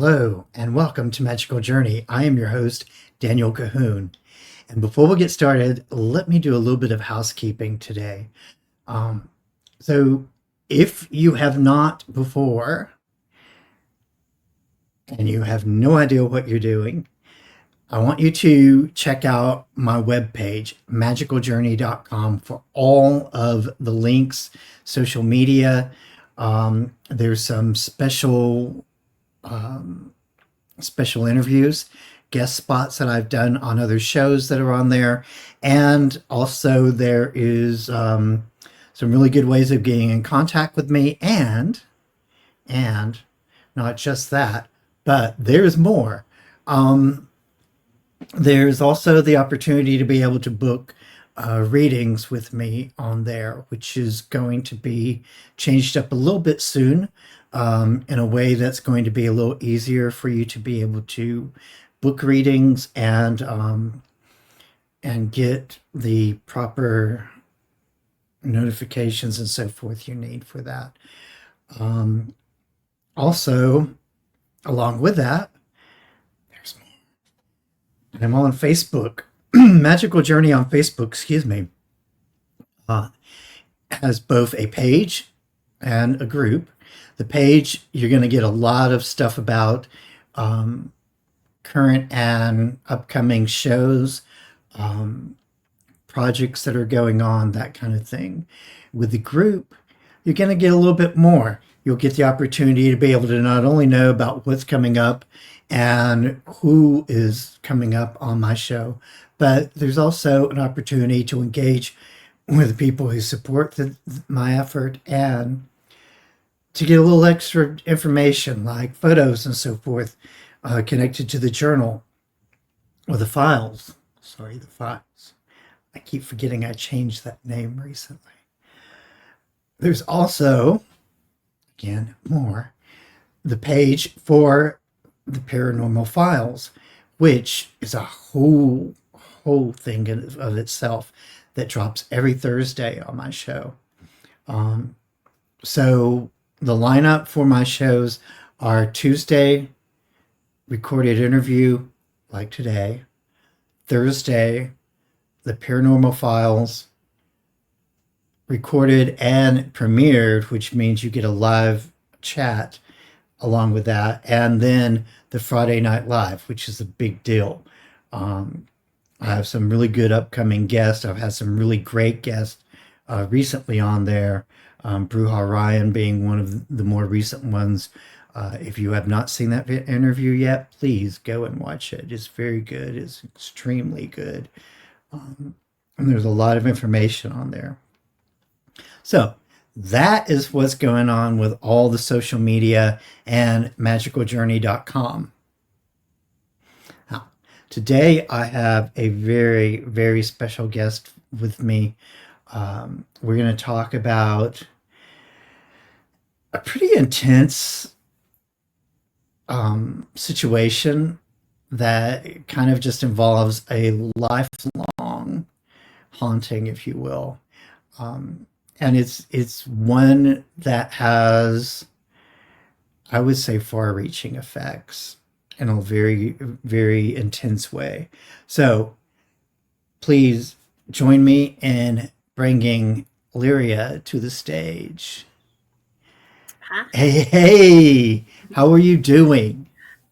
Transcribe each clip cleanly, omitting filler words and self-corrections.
Hello, and welcome to Magical Journey. I am your host, Daniel Cahoon. And before we get started, let me do a little bit of housekeeping today. Um, so, if you have not before and you have no idea what you're doing, I want you to check out my webpage, magicaljourney.com, for all of the links, social media. There's some special interviews, guest spots that I've done on other shows that are on there. And also there is some really good ways of getting in contact with me. And not just that, but there's more. There's also the opportunity to be able to book readings with me on there, which is going to be changed up a little bit soon, in a way that's going to be a little easier for you to be able to book readings and get the proper notifications and so forth you need for that. Also, along with that, there's more. I'm on Facebook. Magical Journey on Facebook, excuse me, has both a page and a group. The page, you're going to get a lot of stuff about current and upcoming shows, projects that are going on, that kind of thing. With the group, you're going to get a little bit more. You'll get the opportunity to be able to not only know about what's coming up and who is coming up on my show, but there's also an opportunity to engage with people who support my effort and to get a little extra information like photos and so forth, connected to the journal or the files. Sorry, the files. I keep forgetting I changed that name recently. There's also, again, more, the page for the paranormal files, which is a whole thing of itself that drops every Thursday on my show. So the lineup for my shows are Tuesday, recorded interview like today, Thursday, the paranormal files, recorded and premiered, which means you get a live chat along with that, and then the Friday Night Live, which is a big deal. I have some really good upcoming guests. I've had some really great guests recently on there. Bruja Ryan being one of the more recent ones. If you have not seen that interview yet, please go and watch it. It's very good. It's extremely good. And there's a lot of information on there. So that is what's going on with all the social media and magicaljourney.com. Now, today I have a very, very special guest with me. We're going to talk about a pretty intense situation that kind of just involves a lifelong haunting, if you will. And it's one that has, I would say, far-reaching effects in a very, very intense way. So please join me in bringing Lyria to the stage. Huh? Hey, how are you doing?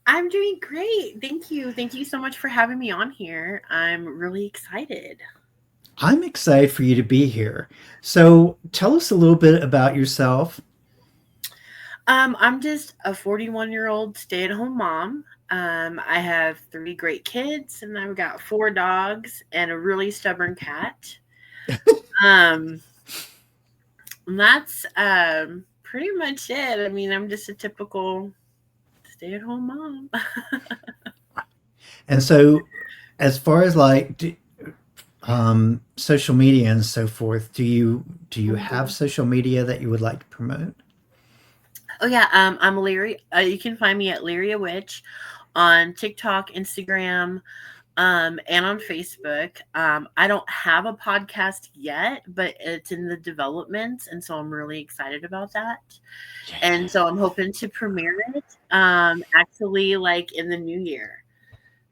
I'm doing great. Thank you. Thank you so much for having me on here. I'm really excited. I'm excited for you to be here. So tell us a little bit about yourself. I'm just a 41-year-old stay-at-home mom. I have 3 great kids, and I've got 4 dogs and a really stubborn cat. Um, and that's pretty much it. I mean, I'm just a typical stay-at-home mom. And so, as far as like social media and so forth, do you have Mhm. social media that you would like to promote? Oh yeah, I'm Lyria. You can find me at Lyria Witch on TikTok, Instagram, and on Facebook. I don't have a podcast yet, but it's in the development, and so I'm really excited about that. Yeah. And so I'm hoping to premiere it Actually, like in the new year.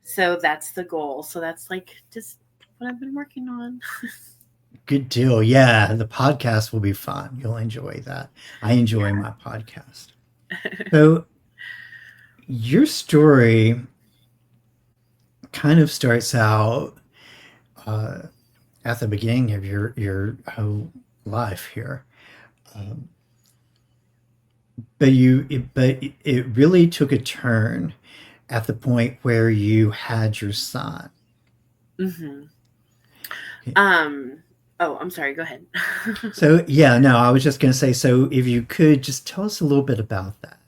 So that's the goal. So that's like just what I've been working on. Good deal. Yeah, the podcast will be fun. You'll enjoy that. I enjoy my podcast. So your story kind of starts out uh, at the beginning of your whole life here, um, but it really took a turn at the point where you had your son. hmm Um. Oh, I'm sorry. Go ahead. So yeah, no, I was just going to say. So if you could just tell us a little bit about that.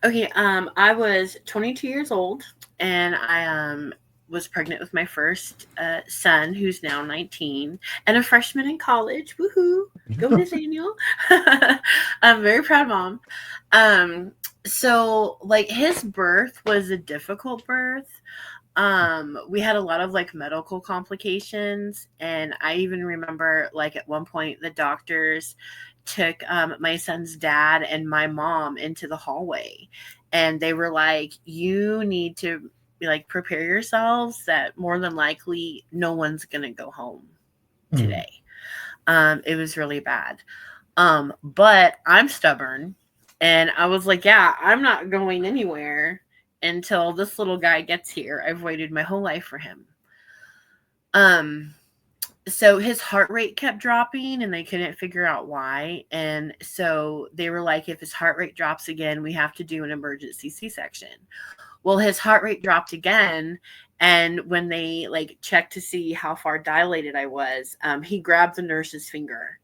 Okay. I was 22 years old, and I was pregnant with my first son, who's now 19 and a freshman in college. Woohoo! Go Nathaniel. I'm very proud mom. Um. So like his birth was a difficult birth. We had a lot of like medical complications, and I even remember like at one point the doctors took my son's dad and my mom into the hallway, and they were like, you need to like prepare yourselves that more than likely no one's gonna go home Mm, today. It was really bad. But I'm stubborn, and I was like, yeah, I'm not going anywhere until this little guy gets here. I've waited my whole life for him. Um, so his heart rate kept dropping and they couldn't figure out why. And so they were like, if his heart rate drops again, we have to do an emergency C-section. Well, his heart rate dropped again. And when they like checked to see how far dilated I was, he grabbed the nurse's finger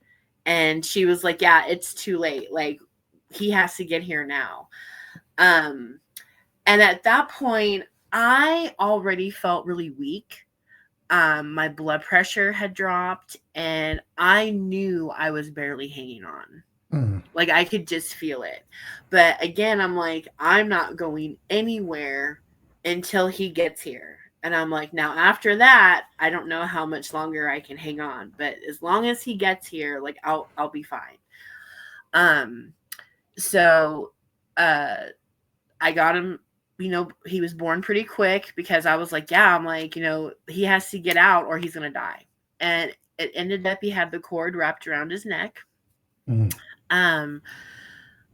and she was like, yeah, it's too late. Like he has to get here now. Um, and at that point, I already felt really weak. My blood pressure had dropped, and I knew I was barely hanging on. mm, Like I could just feel it. But again, I'm like, I'm not going anywhere until he gets here. And I'm like, now after that, I don't know how much longer I can hang on. But as long as he gets here, like I'll be fine. Um, so uh I got him, he was born pretty quick because I was like, yeah, I'm like, he has to get out or he's going to die. And it ended up he had the cord wrapped around his neck. mm, Um,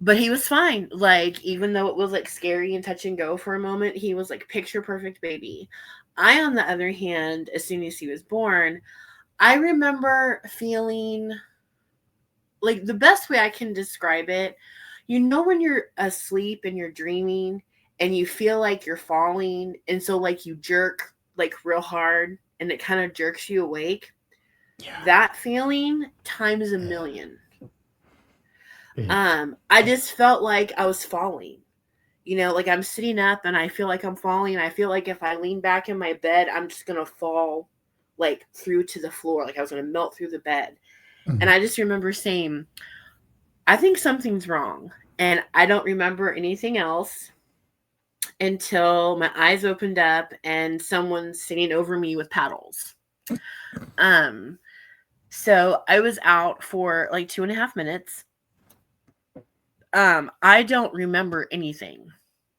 but he was fine. Like, even though it was like scary and touch and go for a moment, he was like picture perfect baby. I, on the other hand, as soon as he was born, I remember feeling like the best way I can describe it, when you're asleep and you're dreaming and you feel like you're falling, and so like you jerk like real hard and it kind of jerks you awake. yeah. That feeling times a million. It, I just felt like I was falling. Like I'm sitting up and I feel like I'm falling. I feel like if I lean back in my bed, I'm just gonna fall like through to the floor, like I was gonna melt through the bed. And mm, I just remember saying, I think something's wrong. And I don't remember anything else until my eyes opened up and someone's sitting over me with paddles. Um, so I was out for like 2.5 minutes. I don't remember anything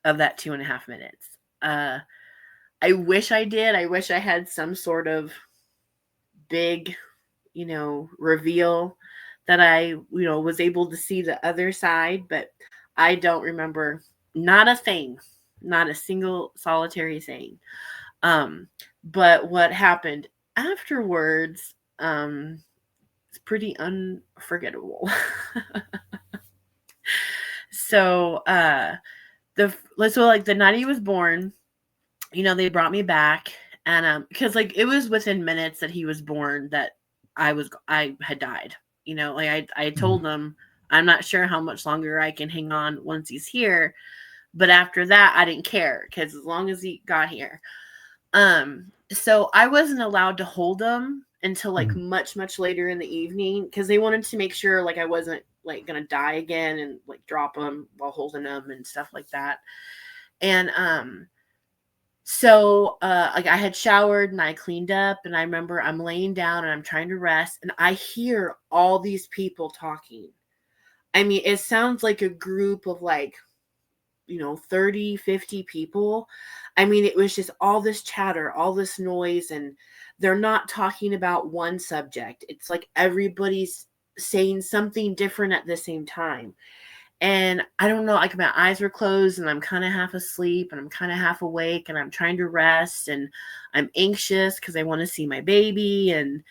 of that 2.5 minutes. Uh, I wish I did. I wish I had some sort of big, reveal that I, was able to see the other side, but I don't remember not a thing, not a single solitary thing. Um, but what happened afterwards, is pretty unforgettable. so, like the night he was born, they brought me back, and because like it was within minutes that he was born that I had died. Like I mm, told them I'm not sure how much longer I can hang on once he's here, but after that I didn't care because as long as he got here. So I wasn't allowed to hold him until like mm, much later in the evening because they wanted to make sure like I wasn't like gonna die again and like drop him while holding him and stuff like that. And so like I had showered and I cleaned up, and I remember I'm laying down and I'm trying to rest and I hear all these people talking. I mean, it sounds like a group of like 30, 50 people. I mean, it was just all this chatter, all this noise, and they're not talking about one subject. It's like everybody's saying something different at the same time. And I don't know, like my eyes were closed and I'm kind of half asleep and I'm kind of half awake and I'm trying to rest and I'm anxious because I want to see my baby and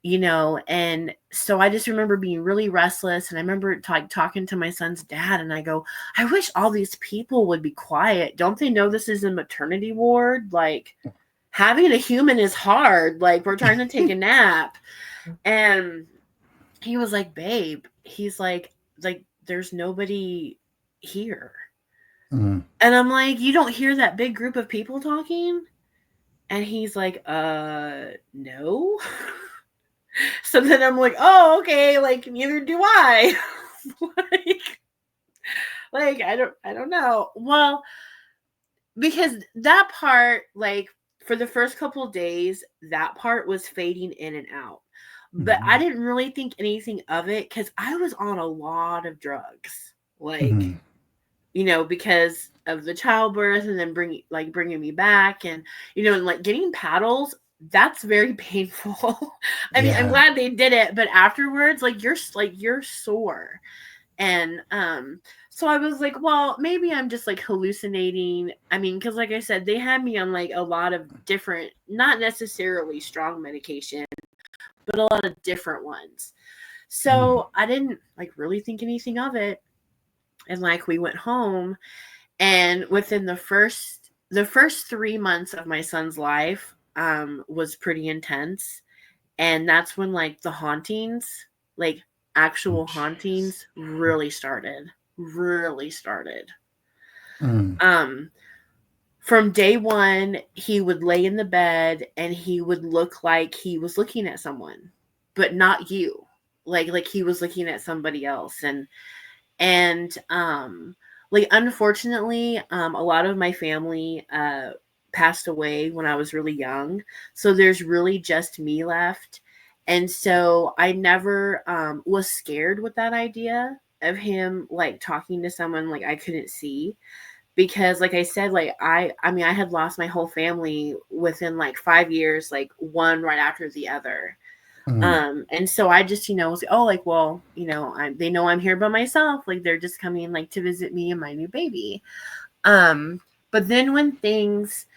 and so I just remember being really restless. And I remember talking to my son's dad and I go, I wish all these people would be quiet. Don't they know this is a maternity ward? Like having a human is hard. Like we're trying to take a nap. And he was like, babe, he's like there's nobody here. Mm. And I'm like, you don't hear that big group of people talking? And he's like, no. So then I'm like, oh, okay, like neither do I. like I don't know. Well, because that part, like for the first couple of days, that part was fading in and out. But I Mm-hmm. didn't really think anything of it because I was on a lot of drugs. Like, Mm-hmm. because of the childbirth and then bringing me back and and like getting paddles, that's very painful. I mean, I'm Yeah. glad they did it, but afterwards you're sore. And so I was like, well, maybe I'm just like hallucinating. I mean, cuz like I said, they had me on like a lot of different, not necessarily strong medication, but a lot of different ones. Mm. So I didn't like really think anything of it. And like we went home, and within the first 3 months of my son's life was pretty intense. And that's when like the hauntings, like Oh, actual jeez. hauntings, really started. Mm. um from day one, he would lay in the bed and he would look like he was looking at someone, but not you. Like he was looking at somebody else. And like unfortunately, a lot of my family passed away when I was really young, so there's really just me left. And so I never was scared with that idea of him like talking to someone like I couldn't see, because like I said, like I mean I had lost my whole family within like 5 years, like one right after the other. Mm. And so I just, was, oh, like, well, they know I'm here by myself. Like they're just coming like to visit me and my new baby. Um, but then when things,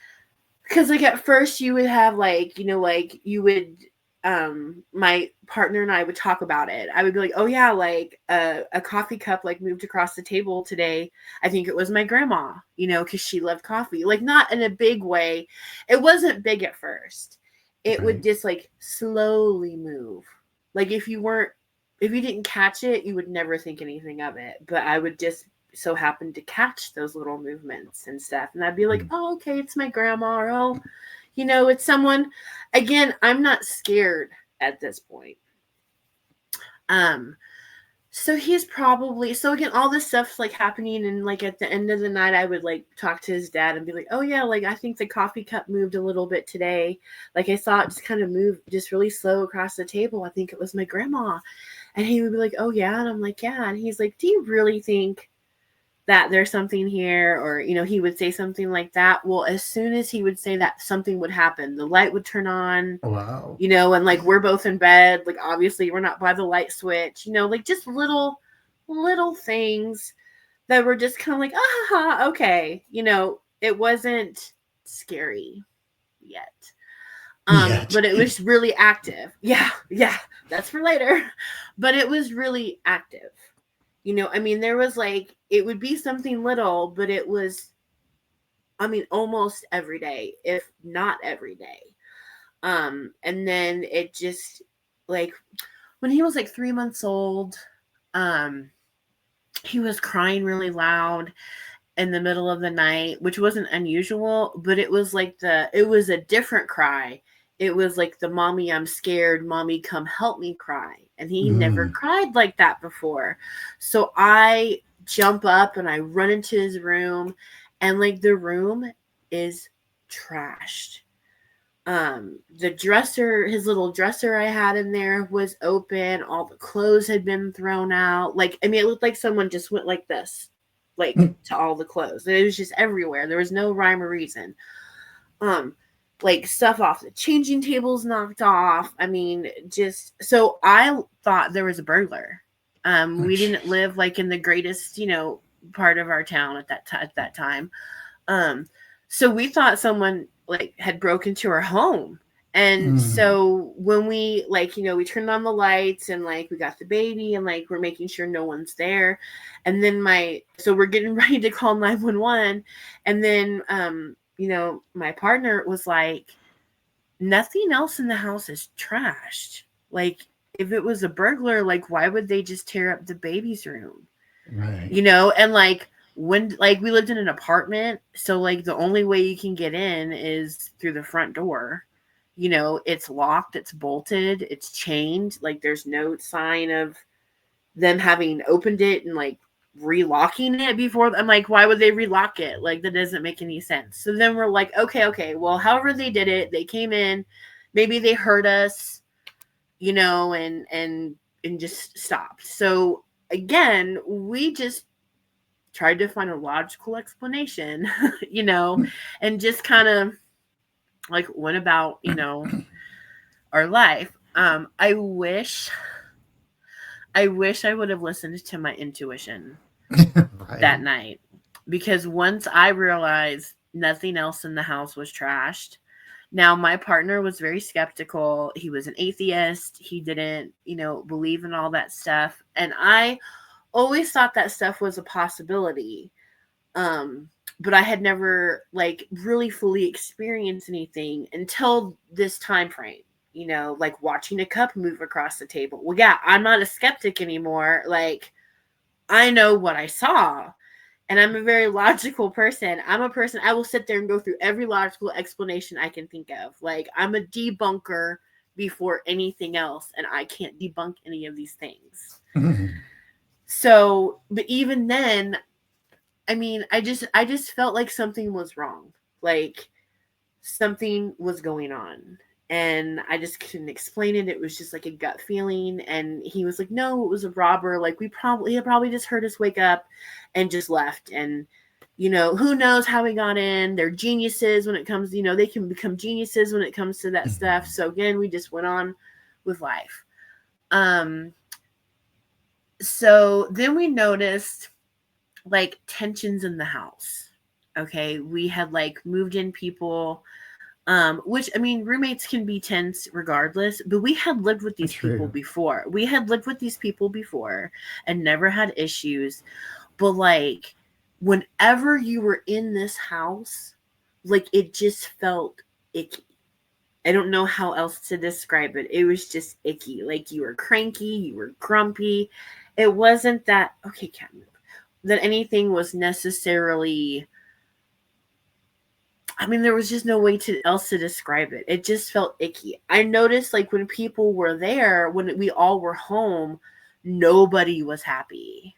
because like at first you would have like, like you would, my partner and I would talk about it. I would be like, oh yeah, like a coffee cup like moved across the table today. I think it was my grandma, because she loved coffee. Like not in a big way. It wasn't big at first. It would Right. just like slowly move. Like if you didn't catch it, you would never think anything of it. But I would just so happen to catch those little movements and stuff. And I'd be like, Mm. oh, okay, it's my grandma. Or, oh, it's someone. Again, I'm not scared at this point. Um, so he's probably, so again, all this stuff's like happening, and like at the end of the night, I would like talk to his dad and be like, oh yeah, like I think the coffee cup moved a little bit today. Like I saw it just kind of move just really slow across the table. I think it was my grandma. And he would be like, oh yeah. And I'm like, yeah. And he's like, do you really think that there's something here? Or he would say something like that. Well, as soon as he would say that, something would happen. The light would turn on, Wow. and like we're both in bed, like obviously we're not by the light switch, like just little things that were just kind of like, okay, it wasn't scary yet. Yet. But it was really active. Yeah, that's for later. But it was really active. I mean, there was like, it would be something little, but it was, I mean, almost every day, if not every day. And then it just, like, when he was like 3 months old, um, he was crying really loud in the middle of the night, which wasn't unusual, but it was like it was a different cry. It was like the mommy, I'm scared, mommy, come help me cry. And he never Mm. cried like that before. So I jump up and I run into his room, and like the room is trashed. The dresser, his little dresser I had in there was open. All the clothes had been thrown out. Like, I mean, it looked like someone just went like this like to all the clothes. And it was just everywhere. There was no rhyme or reason. Like stuff off the changing tables knocked off. I mean, just so I thought there was a burglar. We didn't live like in the greatest, part of our town at that time. So we thought someone like had broke into our home. And so when we we turned on the lights and like we got the baby and like we're making sure no one's there. And then so we're getting ready to call 911. And then my partner was like, nothing else in the house is trashed. Like if it was a burglar, like why would they just tear up the baby's room? Right. And like when like we lived in an apartment, so like the only way you can get in is through the front door. It's locked, it's bolted, it's chained, like there's no sign of them having opened it and like relocking it before. I'm like, why would they relock it? Like that doesn't make any sense. So then we're like, okay, well, however they did it, they came in, maybe they heard us, and just stopped. So again, we just tried to find a logical explanation, and just kind of like went about, our life. I wish I would have listened to my intuition that night, because once I realized nothing else in the house was trashed. Now, my partner was very skeptical. He was an atheist. He didn't, believe in all that stuff. And I always thought that stuff was a possibility. But I had never like really fully experienced anything until this time frame, like watching a cup move across the table. Well, yeah, I'm not a skeptic anymore. Like I know what I saw, and I'm a very logical person. I'm a person, I will sit there and go through every logical explanation I can think of. Like I'm a debunker before anything else, and I can't debunk any of these things. So, but even then, I mean, I just felt like something was wrong. Like something was going on. And I just couldn't explain it. It was just like a gut feeling. And he was like, no, it was a robber. Like he probably just heard us wake up and just left. And, who knows how he got in. They're geniuses when it comes, they can become geniuses when it comes to that stuff. So again, we just went on with life. So then we noticed like tensions in the house. Okay. We had like moved in people, which I mean, roommates can be tense regardless, but we had lived with these people before. We had lived with these people before and never had issues. But like, whenever you were in this house, like it just felt icky. I don't know how else to describe it. It was just icky. Like you were cranky, you were grumpy. It wasn't that, okay, cat move, that anything was necessarily, I mean, there was just no way else to describe it. It just felt icky. I noticed like when people were there, when we all were home, nobody was happy.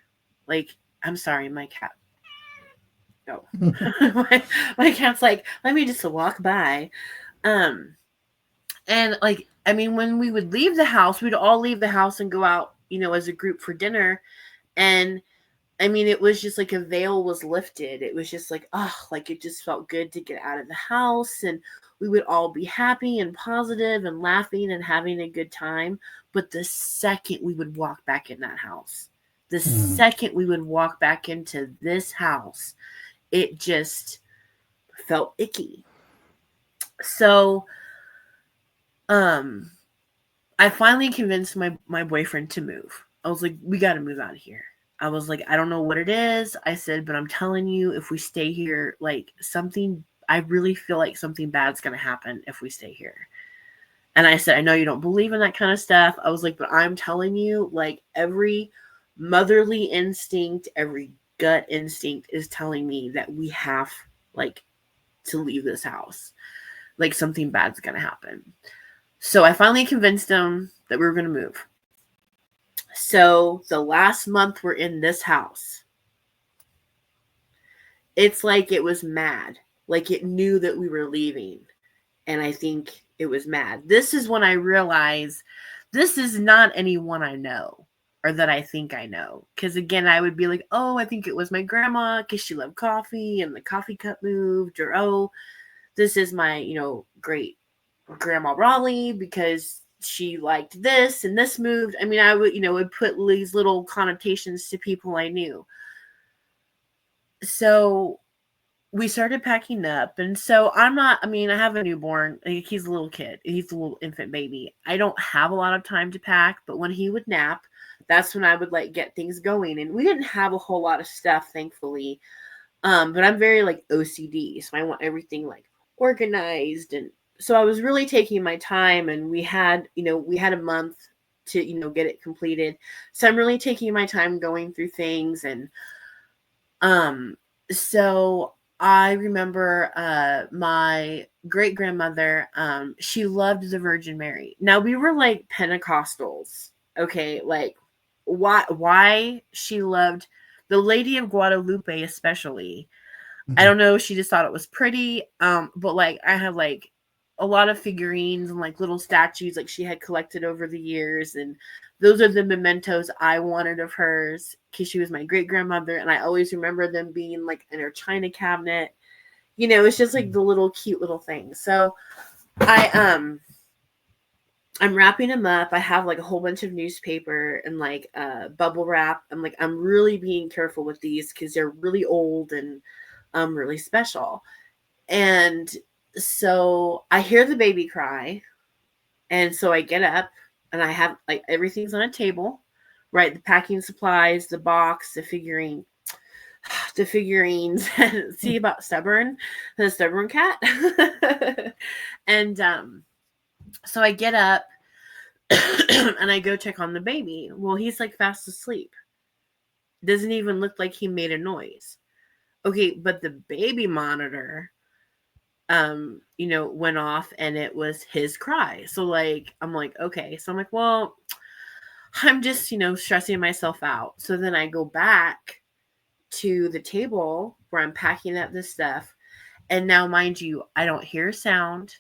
Like, I'm sorry, my cat. No. my cat's like, let me just walk by. And like, I mean, when we would leave the house, we'd all leave the house and go out, as a group for dinner. And I mean, it was just like a veil was lifted. It was just like, oh, like it just felt good to get out of the house. And we would all be happy and positive and laughing and having a good time. But the second we would walk back in that house, the second we would walk back into this house, it just felt icky. So, I finally convinced my boyfriend to move. I was like, we got to move out of here. I was like, I don't know what it is. I said, but I'm telling you, if we stay here, like I really feel like something bad's going to happen if we stay here. And I said, I know you don't believe in that kind of stuff. I was like, but I'm telling you, like every motherly instinct, every gut instinct is telling me that we have like to leave this house. Like something bad's going to happen. So I finally convinced him that we were going to move. So the last month we're in this house, it's like it was mad. Like it knew that we were leaving. And I think it was mad. This is when I realized this is not anyone I know. or that I think I know. Because again, I would be like, oh, I think it was my grandma because she loved coffee and the coffee cup moved, or oh, this is my, great grandma Raleigh because she liked this and this moved. I mean, I would put these little connotations to people I knew. So we started packing up, and so I have a newborn. He's a little kid. He's a little infant baby. I don't have a lot of time to pack, but when he would nap, that's when I would like get things going. And we didn't have a whole lot of stuff, thankfully. But I'm very like OCD, so I want everything like organized, and so I was really taking my time, and we had a month to get it completed. So I'm really taking my time going through things, and so I remember my great grandmother, she loved the Virgin Mary. Now we were like Pentecostals, okay, like why she loved the Lady of Guadalupe especially. I don't know, she just thought it was pretty. But like I have like a lot of figurines and like little statues like she had collected over the years, and those are the mementos I wanted of hers because she was my great grandmother, and I always remember them being like in her china cabinet. It's just like the little cute little things. So I'm wrapping them up. I have like a whole bunch of newspaper and like bubble wrap. I'm really being careful with these because they're really old and really special. And so I hear the baby cry, and so I get up, and I have like everything's on a table, right? The packing supplies, the box, the figurines. See about stubborn, the stubborn cat. And so I get up and I go check on the baby. Well, he's like fast asleep. Doesn't even look like he made a noise. Okay, but the baby monitor went off, and it was his cry. So like I'm like, okay. So I'm like, well, I'm just, stressing myself out. So then I go back to the table where I'm packing up this stuff. And now, mind you, I don't hear sound.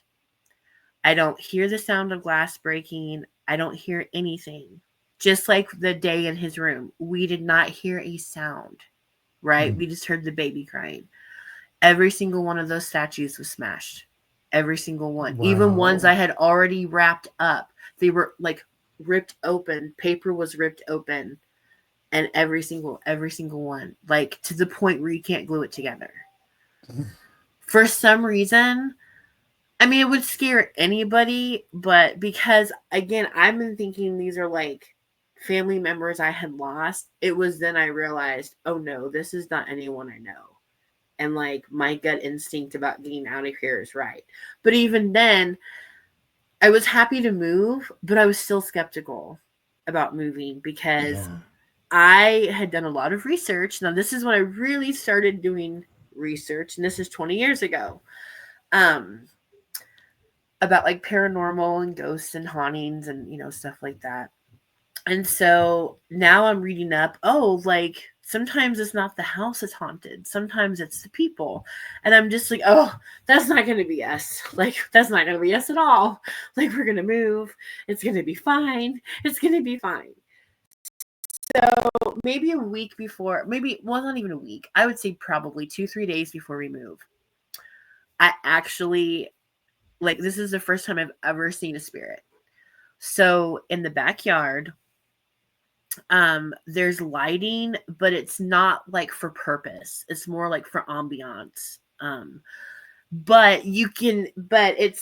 I don't hear the sound of glass breaking. I don't hear anything. Just like the day in his room, we did not hear a sound, right? We just heard the baby crying. Every single one of those statues was smashed. Every single one. Wow. Even ones I had already wrapped up. They were like ripped open. Paper was ripped open. And every single one. Like to the point where you can't glue it together. For some reason, I mean, it would scare anybody, but because, again, I've been thinking these are like family members I had lost, it was then I realized, oh no, this is not anyone I know. And like my gut instinct about getting out of here is right. But even then, I was happy to move, but I was still skeptical about moving because I had done a lot of research. Now, this is when I really started doing research, and this is 20 years ago. About like paranormal and ghosts and hauntings and stuff like that. And so now I'm reading up, like sometimes it's not the house that's haunted, sometimes it's the people. And I'm just like, oh, that's not going to be us. Like that's not going to be us at all. Like we're going to move, it's going to be fine. It's going to be fine. So maybe a week before, not even a week, I would say probably 2-3 days before we move, I actually, like, this is the first time I've ever seen a spirit. So in the backyard, there's lighting, but it's not like for purpose. It's more like for ambiance. But it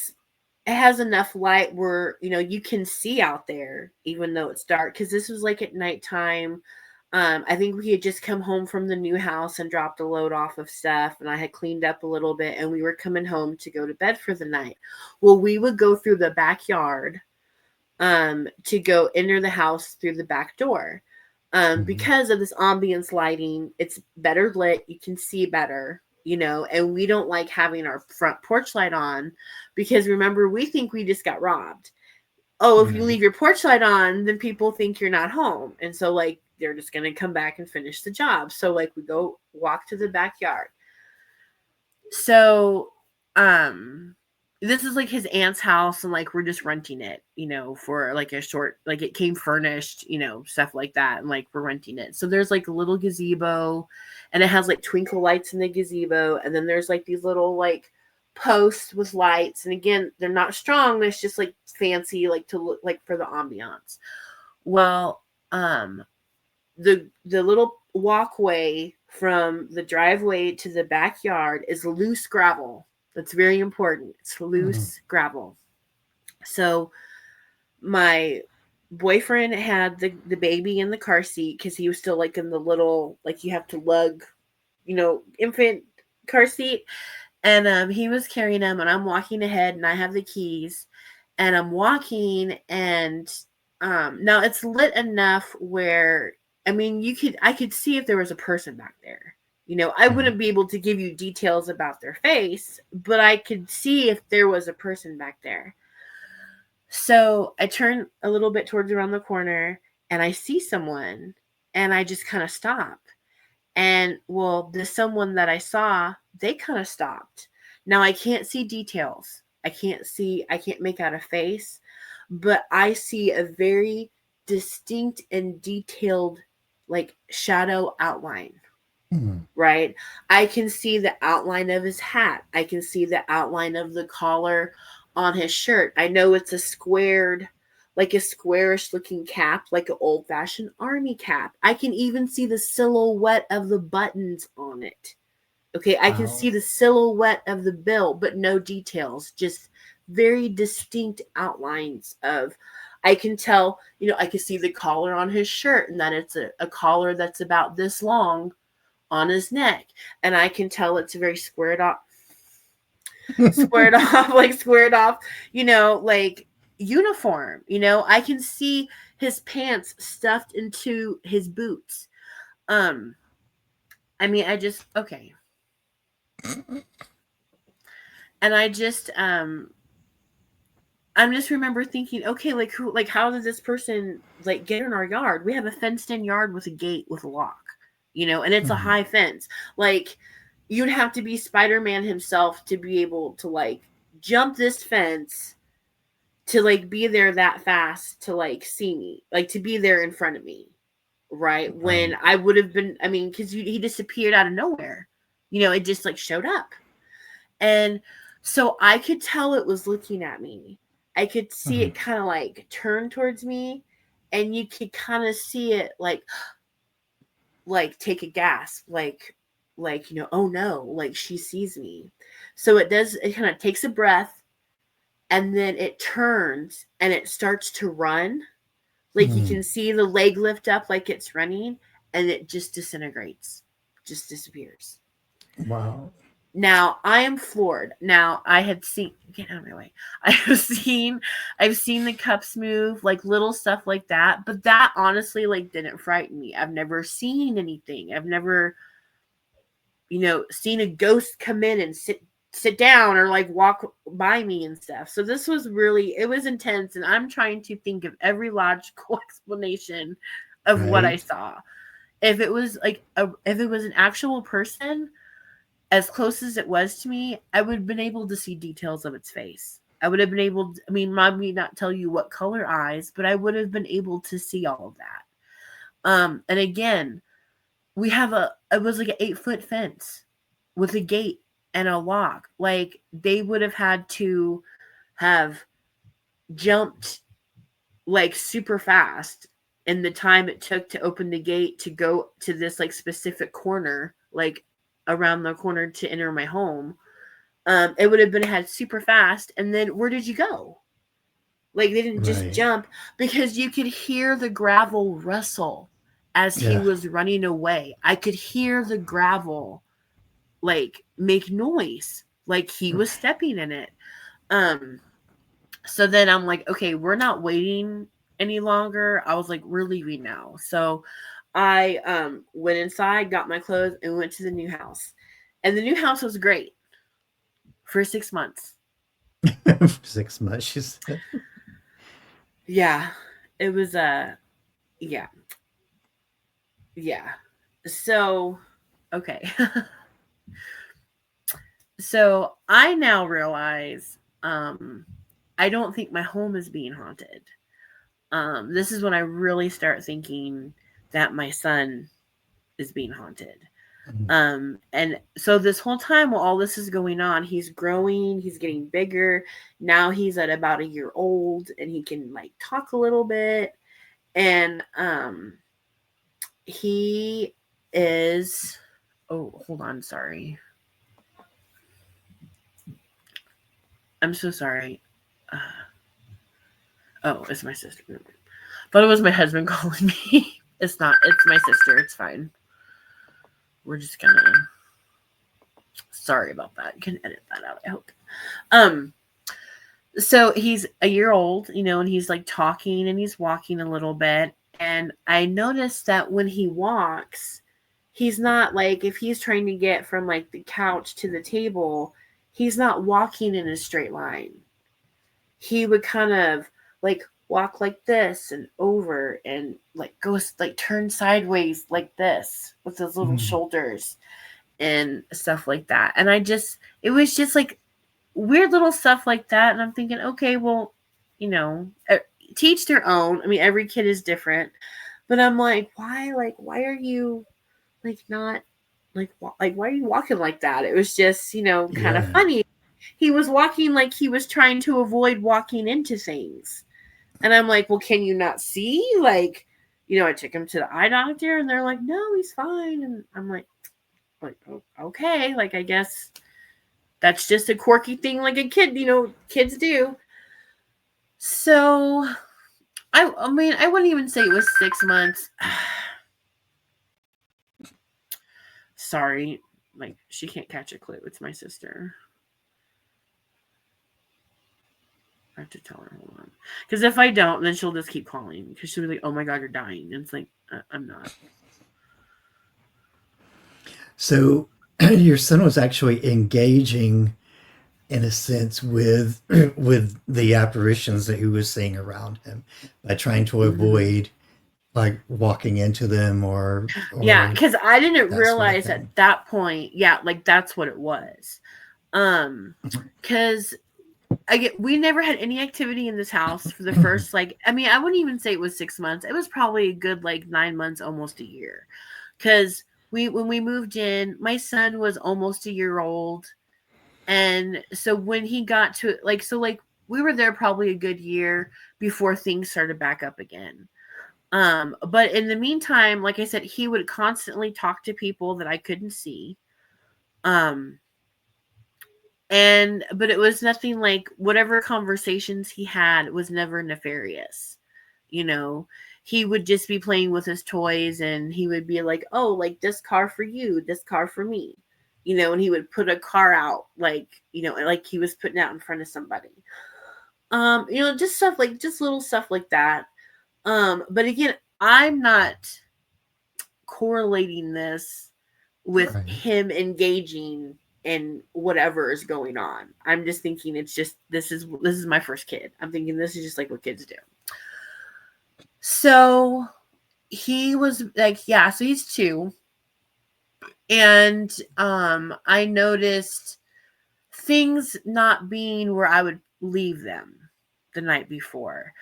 has enough light where, you can see out there, even though it's dark. Cause this was like at nighttime. I think we had just come home from the new house and dropped a load off of stuff, and I had cleaned up a little bit, and we were coming home to go to bed for the night. Well, we would go through the backyard to go enter the house through the back door. Because of this ambience lighting, it's better lit, you can see better, and we don't like having our front porch light on because remember, we think we just got robbed. Oh, if you leave your porch light on, then people think you're not home. And so like they're just going to come back and finish the job. So like we go walk to the backyard. So this is like his aunt's house, and like we're just renting it, for like a short, like it came furnished, stuff like that, and like we're renting it. So there's like a little gazebo, and it has like twinkle lights in the gazebo, and then there's like these little like posts with lights, and again, they're not strong. It's just like fancy, like to look like for the ambiance. Well, the little walkway from the driveway to the backyard is loose gravel. That's very important. It's Mm. loose gravel. So my boyfriend had the baby in the car seat because he was still like in the little, like you have to lug, infant car seat. And he was carrying him, and I'm walking ahead, and I have the keys, and I'm walking, and now it's lit enough where, I mean, I could see if there was a person back there. I Mm. wouldn't be able to give you details about their face, but I could see if there was a person back there. So I turn a little bit towards around the corner, and I see someone, and I just kind of stop. And well, the someone that I saw, they kind of stopped. Now I can't see details. I can't make out a face, but I see a very distinct and detailed like shadow outline, Mm. right? I can see the outline of his hat. I can see the outline of the collar on his shirt. I know it's like a squarish looking cap, like an old fashioned army cap. I can even see the silhouette of the buttons on it. Okay, I can Wow. see the silhouette of the bill, but no details, just very distinct outlines of. I can tell, I can see the collar on his shirt, and that it's a collar that's about this long on his neck, and I can tell it's very squared off, like squared off, like uniform. I can see his pants stuffed into his boots. Um, I mean, I just okay, and I'm just remember thinking, okay, like who, like how did this person like get in our yard? We have a fenced in yard with a gate with a lock, and it's a Mm. high fence. Like you'd have to be Spider-Man himself to be able to like jump this fence to like be there that fast to like see me, like to be there in front of me, right? Wow. When I would have been, I mean, because he disappeared out of nowhere, it just like showed up. And so I could tell it was looking at me. I could see Mm. it kind of like turn towards me, and you could kind of see it like take a gasp, like oh no, like she sees me. So it kind of takes a breath, and then it turns and it starts to run. Like you Mm. can see the leg lift up like it's running, and it just disintegrates, just disappears. Wow. Now I am floored. Now I had seen, get out of my way. I've seen the cups move, like little stuff like that, but that honestly like didn't frighten me. I've never seen anything. I've never, seen a ghost come in and sit down or like walk by me and stuff. So this was really, it was intense, and I'm trying to think of every logical explanation of what I Right. saw. If it was if it was an actual person, as close as it was to me, I would have been able to see details of its face. I would have been able to, I mean, mom may not tell you what color eyes, but I would have been able to see all of that. And again, it was like an 8-foot fence with a gate and a lock. Like they would have had to have jumped like super fast in the time it took to open the gate to go to this like specific corner, like around the corner to enter my home. It would have been had super fast. And then where did you go? Like they didn't just Right. jump, because you could hear the gravel rustle as he Yeah. was running away. I could hear the gravel like make noise, like he was stepping in it. Um, so then I'm like, okay, we're not waiting any longer. I was like, we're leaving now. So I went inside, got my clothes, and went to the new house. And the new house was great for 6 months. 6 months, she said. Yeah. It was yeah. Yeah. So okay. So I now realize um, I don't think my home is being haunted. This is when I really start thinking that my son is being haunted. Mhm. And so this whole time while all this is going on, he's growing, he's getting bigger. Now he's at about a year old and he can like talk a little bit. And he is, oh, hold on, sorry. I'm so sorry. Uh, oh, it's my sister. Thought it was my husband calling me. It's not. It's my sister. It's fine. We're just gonna. Sorry about that. You can edit that out, I hope. Um. So he's a year old, and he's like talking and he's walking a little bit. And I noticed that when he walks, he's not like, if he's trying to get from like the couch to the table, he's not walking in a straight line. He would kind of like walk like this and over and like go like turn sideways like this with his little Mhm. shoulders and stuff like that. And it was just like weird little stuff like that. And I'm thinking, okay, well, you know, teach their own. I mean, every kid is different, but I'm like, why are you like not like why are you walking like that? It was just, kind of Yeah. funny. He was walking like he was trying to avoid walking into things. And I'm like, well, can you not see? Like, I took him to the eye doctor and they're like, no, he's fine. And I'm like, okay, like I guess that's just a quirky thing like a kid, kids do. So I mean, I wouldn't even say it was 6 months. Sorry, like she can't catch a clue. It's my sister. I have to tell her, hold on. Because if I don't, then she'll just keep calling. Because she'll be like, oh my God, you're dying. And it's like, I'm not. So your son was actually engaging in a sense with with the apparitions that he was seeing around him by trying to Mm-hmm. avoid like walking into them Yeah, or because I didn't that sort of realize at thing. that point, yeah, like that's what it was. Um, because we never had any activity in this house for the first like I mean I wouldn't even say it was 6 months. It was probably a good like 9 months, almost a year. Because when we moved in, my son was almost a year old, and so when he got to like we were there probably a good year before things started back up again. But in the meantime, like I said, he would constantly talk to people that I couldn't see. Um, but it was nothing like whatever conversations he had was never nefarious. You know, he would just be playing with his toys and he would be like, "Oh, like this car for you, this car for me." And he would put a car out like, like he was putting out in front of somebody. Just stuff like just little stuff like that. But again, I'm not correlating this with Right. him engaging in whatever is going on. I'm just thinking it's just this is my first kid. I'm thinking this is just like what kids do. So he was like, yeah, so he's 2. And I noticed things not being where I would leave them the night before.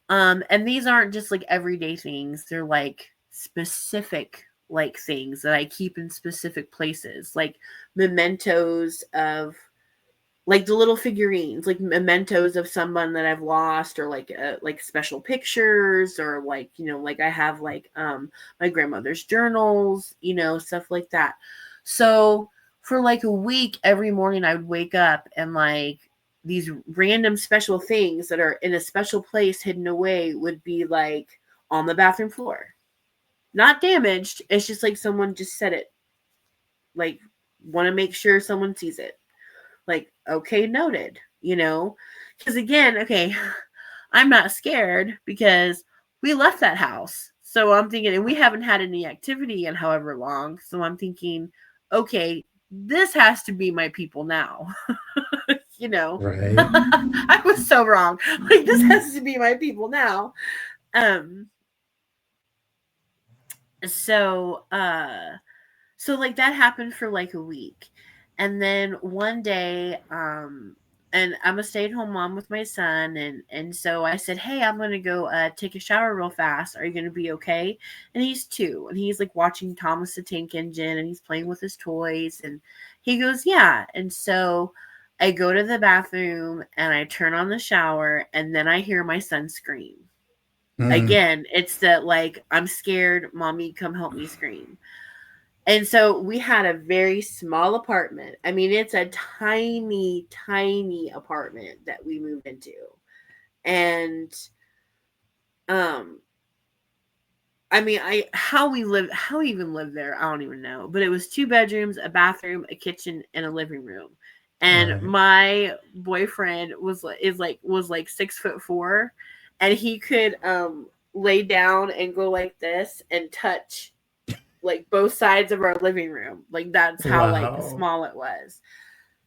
And these aren't just like everyday things. They're like specific like things that I keep in specific places, like mementos of like the little figurines, like mementos of someone that I've lost, or like special pictures, or like like I have like my grandmother's journals, stuff like that. So for like a week, every morning I would wake up and like these random special things that are in a special place hidden away would be like on the bathroom floor, not damaged. It's just like someone just said it, like want to make sure someone sees it, like okay, noted. Because again, okay, I'm not scared because we left that house, so I'm thinking, and we haven't had any activity in however long, so I'm thinking, okay, this has to be my people now. you know Right. I was so wrong. Like this has to be my people now. um so so like that happened for like a week, and then one day and I'm a stay-at-home mom with my son, and so I said, "Hey, I'm gonna go take a shower real fast. Are you gonna be okay?" And he's 2, and he's like watching Thomas the Tank Engine, and he's playing with his toys, and he goes, "Yeah." And so I go to the bathroom and I turn on the shower, and then I hear my son scream. Mm, Again, it's that like I'm scared, mommy, come help me scream. And so we had a very small apartment. I mean, it's a tiny, tiny apartment that we moved into. And um I mean, I how we even lived there, I don't even know. But it was 2 bedrooms, a bathroom, a kitchen, and a living room. And right. my boyfriend was like 6'4", and he could lay down and go like this and touch like both sides of our living room. Like that's how like Wow. small it was.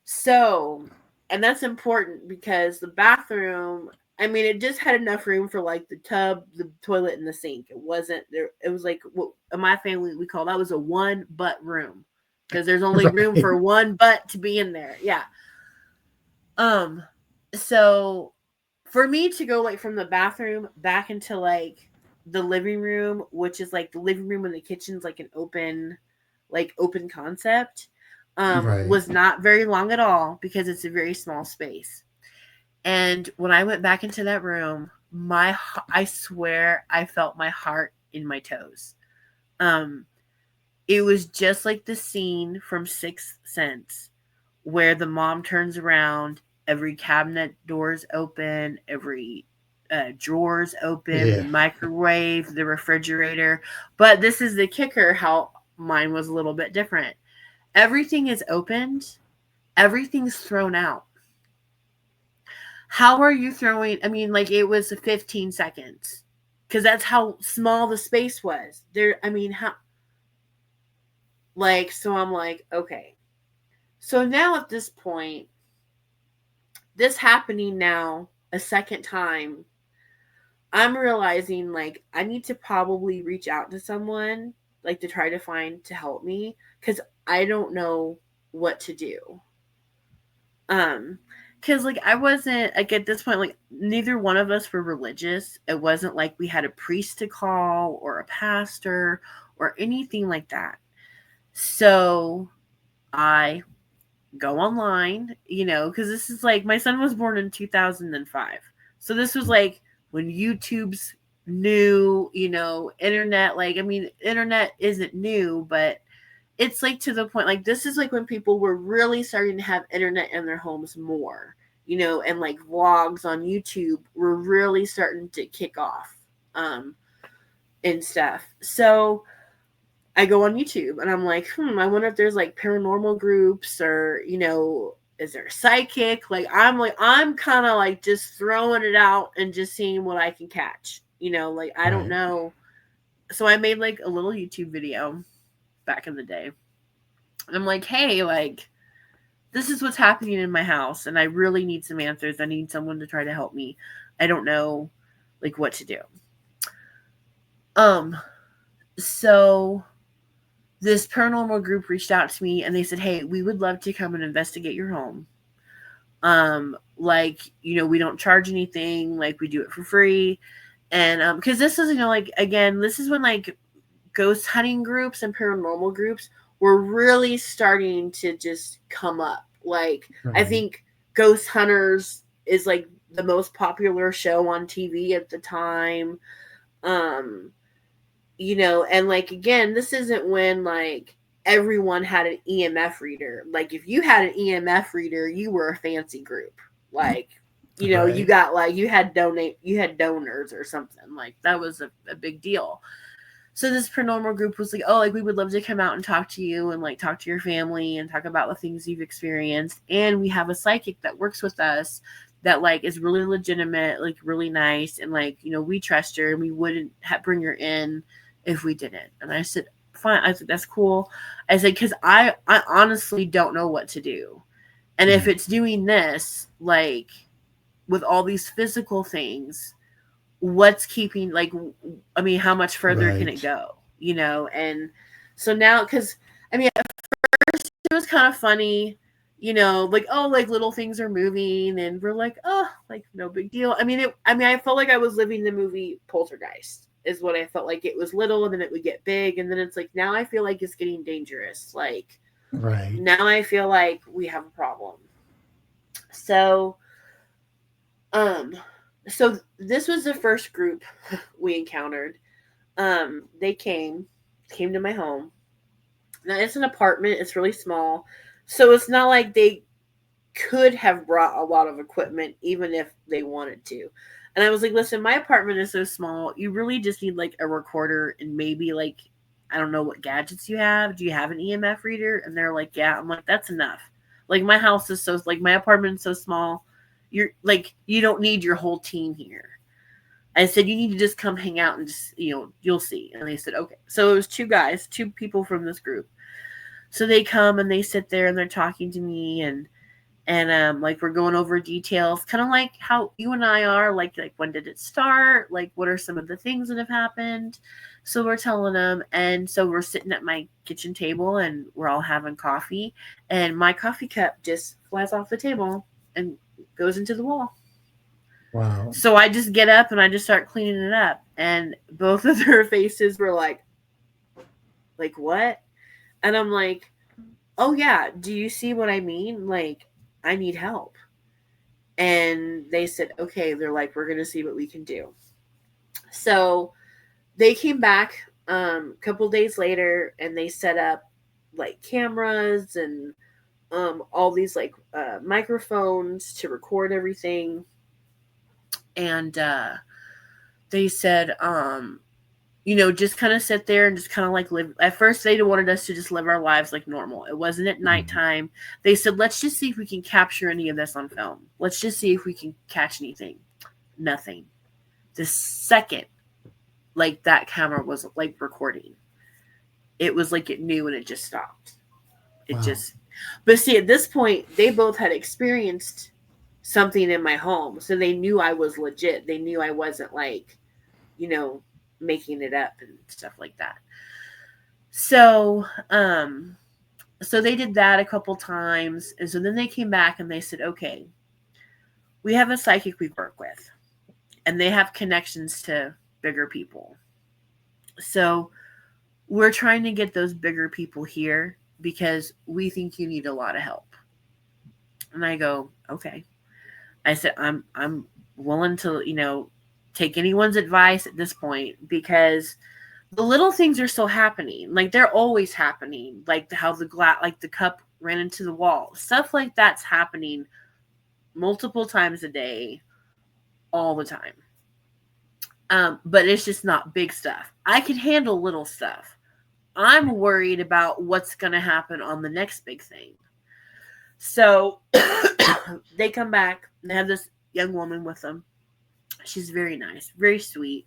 So, and that's important because the bathroom, I mean, it just had enough room for like the tub, the toilet, and the sink. It wasn't there. It was like what in my family we call that was a one butt room because there's only room Right. for one butt to be in there. Yeah. Um. So for me to go like from the bathroom back into like the living room, which is like the living room and the kitchen's like open concept, Right. was not very long at all because it's a very small space. And when I went back into that room, I swear I felt my heart in my toes. Um, it was just like the scene from Sixth Sense where the mom turns around, every cabinet doors open, every drawers open, the Yeah. microwave, the refrigerator. But this is the kicker how mine was a little bit different. Everything is opened, everything's thrown out. How are you throwing? I mean, like it was 15 seconds because that's how small the space was. There, I mean, how, like, so I'm like, okay. So now at this point, this happening now a second time, I'm realizing like I need to probably reach out to someone like to try to find to help me because I don't know what to do. Um, because like I wasn't like at this point like neither one of us were religious. It wasn't like we had a priest to call or a pastor or anything like that. So I go online, because this is like my son was born in 2005. So this was like when YouTube's new, internet. Like, I mean, internet isn't new, but it's like to the point, like, this is like when people were really starting to have internet in their homes more, and like vlogs on YouTube were really starting to kick off and stuff. So I go on YouTube and I'm like, I wonder if there's like paranormal groups or, is there a psychic? Like I'm kind of like just throwing it out and just seeing what I can catch. Like I don't Right. know. So I made like a little YouTube video back in the day. And I'm like, hey, like this is what's happening in my house and I really need some answers. I need someone to try to help me. I don't know like what to do. Um so this paranormal group reached out to me and they said, "Hey, we would love to come and investigate your home. Like, we don't charge anything, like we do it for free." And because this is, like again, this is when like ghost hunting groups and paranormal groups were really starting to just come up. Like, I Right. think Ghost Hunters is like the most popular show on TV at the time. Um, and like again, this isn't when like everyone had an EMF reader. Like if you had an EMF reader, you were a fancy group. Like, you Right. got like you had donors or something. Like that was a big deal. So this paranormal group was like, "Oh, like we would love to come out and talk to you and like talk to your family and talk about the things you've experienced. And we have a psychic that works with us that like is really legitimate, like really nice, and like we trust her and we wouldn't bring her in if we didn't." And I said, "Fine." I said, "That's cool." I said, "Because I honestly don't know what to do, and if Mm, it's doing this like with all these physical things, what's keeping like I mean how much further can it right. go, and so now because I mean at first it was kind of funny, like, oh, like little things are moving, and we're like, oh, like no big deal. I felt like I was living the movie Poltergeist, is what I felt like. It was little, and then it would get big, and then it's like now I feel like it's getting dangerous. Like Right. now I feel like we have a problem. So, um, so this was the first group we encountered. They came to my home. Now it's an apartment. It's really small, so it's not like they could have brought a lot of equipment even if they wanted to. And I was like, listen, my apartment is so small. You really just need like a recorder and maybe like, I don't know what gadgets you have. Do you have an EMF reader? And they're like, yeah. I'm like, that's enough. Like my house is so like my apartment is so small. You're like, you don't need your whole team here. I said, you need to just come hang out and just, you'll see. And they said, okay. So it was two people from this group. So they come and they sit there and they're talking to me, and like we're going over details, kind of like how you and I are, like when did it start, like what are some of the things that have happened. So we're telling them, and so we're sitting at my kitchen table and we're all having coffee, and my coffee cup just flies off the table and goes into the wall. Wow. So I just get up and I just start cleaning it up, and both of their faces were like what? And I'm like, oh yeah, do you see what I mean? Like, I need help. And they said, okay. They're like, we're gonna see what we can do. So they came back a couple days later, and they set up like cameras and all these like microphones to record everything. And they said, just kind of sit there and just kind of like live. At first, they wanted us to just live our lives like normal. It wasn't at nighttime. They said, let's just see if we can capture any of this on film. Let's just see if we can catch anything. Nothing. The second, like that camera was like recording, it was like it knew and it just stopped. It Wow. just, but see, at this point, they both had experienced something in my home. So they knew I was legit. They knew I wasn't like, you know, making it up and stuff like that. So, so they did that a couple times. And so then they came back and they said, okay, we have a psychic we work with, and they have connections to bigger people. So we're trying to get those bigger people here because we think you need a lot of help. And I go, okay. I said, I'm willing to, take anyone's advice at this point, because the little things are still happening. Like they're always happening. Like how like the cup ran into the wall. Stuff like that's happening multiple times a day, all the time. But it's just not big stuff. I can handle little stuff. I'm worried about what's going to happen on the next big thing. So they come back. They have this young woman with them. She's very nice, very sweet.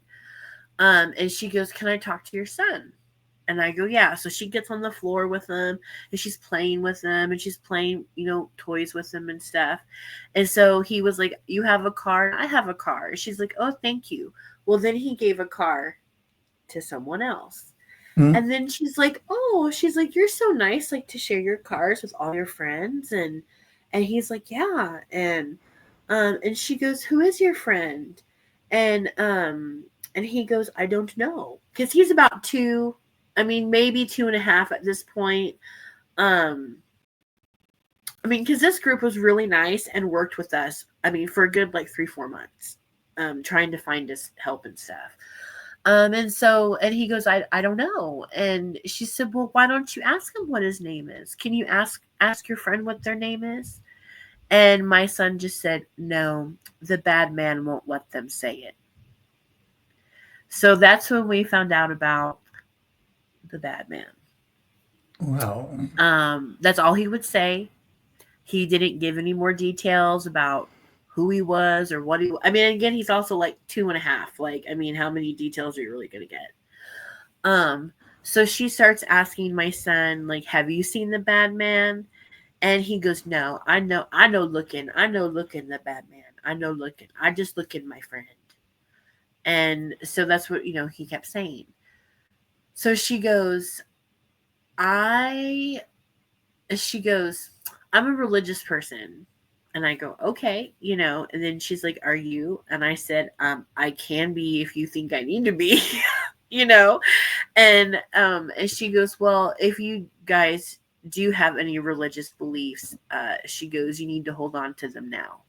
And she goes, can I talk to your son? And I go, yeah. So she gets on the floor with them and she's playing with them and she's playing, toys with them and stuff. And so he was like, you have a car? I have a car. And she's like, oh, thank you. Well, then he gave a car to someone else. Mm-hmm. And then she's like, you're so nice, like to share your cars with all your friends. And he's like, yeah. And she goes, who is your friend? And he goes, I don't know. Because he's about 2, maybe 2.5 at this point. Because this group was really nice and worked with us, for a good like 3-4 months, trying to find us help and stuff. And he goes, I don't know. And she said, well, why don't you ask him what his name is? Can you ask your friend what their name is? And my son just said, no, the bad man won't let them say it. So that's when we found out about the bad man. Wow. That's all he would say. He didn't give any more details about who he was or what he. Again, he's also like 2.5. Like, how many details are you really gonna get? So she starts asking my son, like, have you seen the bad man? And he goes, no, I know looking the bad man. I know looking. I just look in my friend. And so that's what, he kept saying. So she goes, I'm I'm a religious person. And I go, okay, and then she's like, are you? And I said, I can be if you think I need to be, you know? And she goes, well, if you guys do have any religious beliefs, she goes, you need to hold on to them now.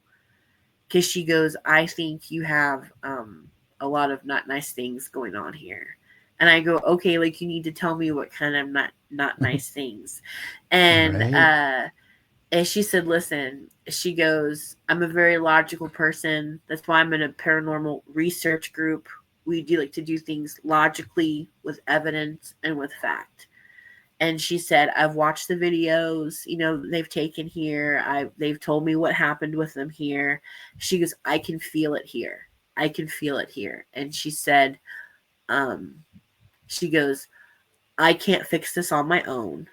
Because she goes, I think you have a lot of not nice things going on here. And I go, okay, like you need to tell me what kind of not nice things. And Right. and she said, listen, she goes, I'm a very logical person. That's why I'm in a paranormal research group. We do like to do things logically with evidence and with fact. And she said, I've watched the videos, they've taken here. They've told me what happened with them here. She goes, I can feel it here. I can feel it here. And she said, um, she goes, I can't fix this on my own.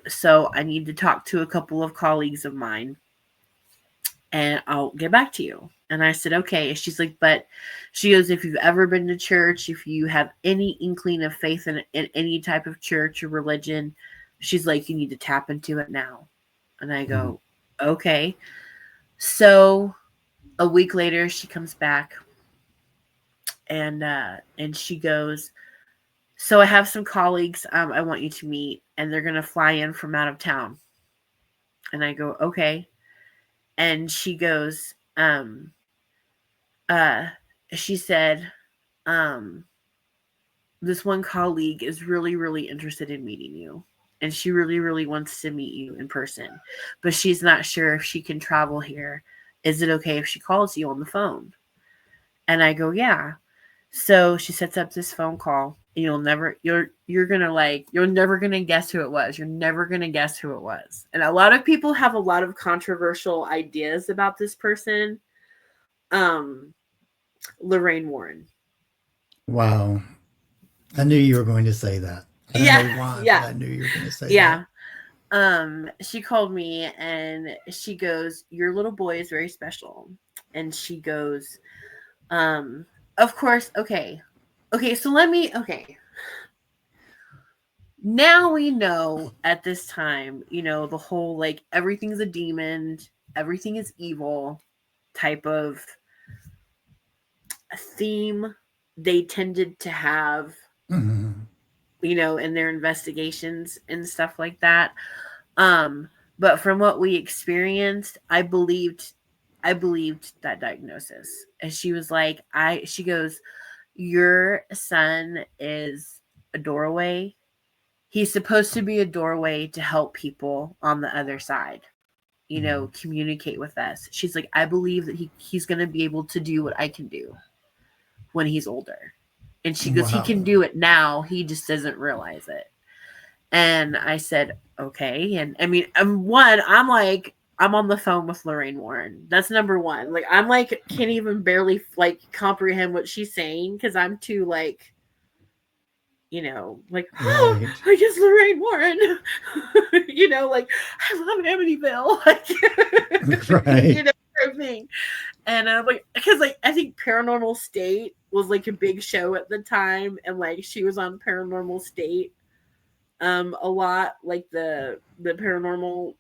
So I need to talk to a couple of colleagues of mine and I'll get back to you. And I said, okay. She's like, but she goes, if you've ever been to church, if you have any inkling of faith in any type of church or religion, she's like, you need to tap into it now. And I go, okay. So a week later, she comes back and she goes, so I have some colleagues I want you to meet, and they're going to fly in from out of town. And I go, okay. And she goes, uh, she said, um, this one colleague is really, really interested in meeting you. And she really, really wants to meet you in person. But she's not sure if she can travel here. Is it okay if she calls you on the phone? And I go, yeah. So she sets up this phone call. You're never gonna guess who it was. You're never gonna guess who it was. And a lot of people have a lot of controversial ideas about this person. Lorraine Warren. Wow. I knew you were going to say that. I don't Yeah, know why, but yeah, I knew you were going to say that. yeah. She called me and she goes, your little boy is very special. And she goes, of course, okay. Okay, so okay. Now we know at this time, the whole like everything's a demon, everything is evil type of theme they tended to have, Mhm. in their investigations and stuff like that. But from what we experienced, I believed that diagnosis. And she was like, she goes, your son is a doorway. He's supposed to be a doorway to help people on the other side, Mhm. communicate with us. She's like, I believe that he's going to be able to do what I can do when he's older. And she goes, he Wow. can do it now. He just doesn't realize it. And I said, okay. And I mean, I'm like, I'm on the phone with Lorraine Warren. That's number one. Like, I'm like, can't even barely like comprehend what she's saying because I'm too like, like, oh, Right. I guess Lorraine Warren, like, I love Amityville, like, Right. sort of thing. And like, because like, I think Paranormal State was like a big show at the time, and like, she was on Paranormal State, a lot, like the paranormal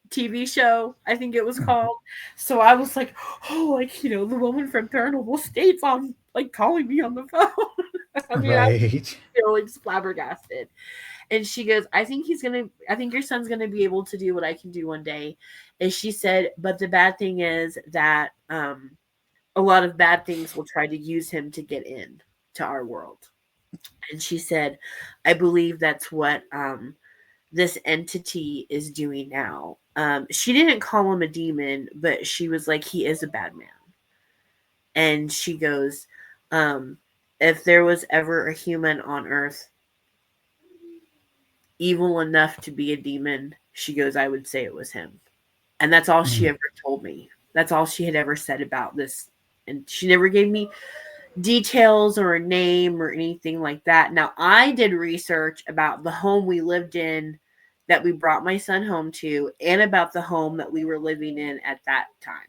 TV show, I think it was called. So I was like, oh, like, the woman from Paranormal State's on, like, calling me on the phone. I mean, I Right. feel like flabbergasted. And she goes, I think your son's gonna be able to do what I can do one day. And she said, but the bad thing is that a lot of bad things will try to use him to get in to our world. And she said, I believe that's what this entity is doing now. She didn't call him a demon, but she was like, he is a bad man. And she goes, um, if there was ever a human on earth evil enough to be a demon, she goes, I would say it was him. And that's all she Mhm. ever told me. That's all she had ever said about this. And she never gave me details or a name or anything like that. Now, I did research about the home we lived in that we brought my son home to and about the home that we were living in at that time.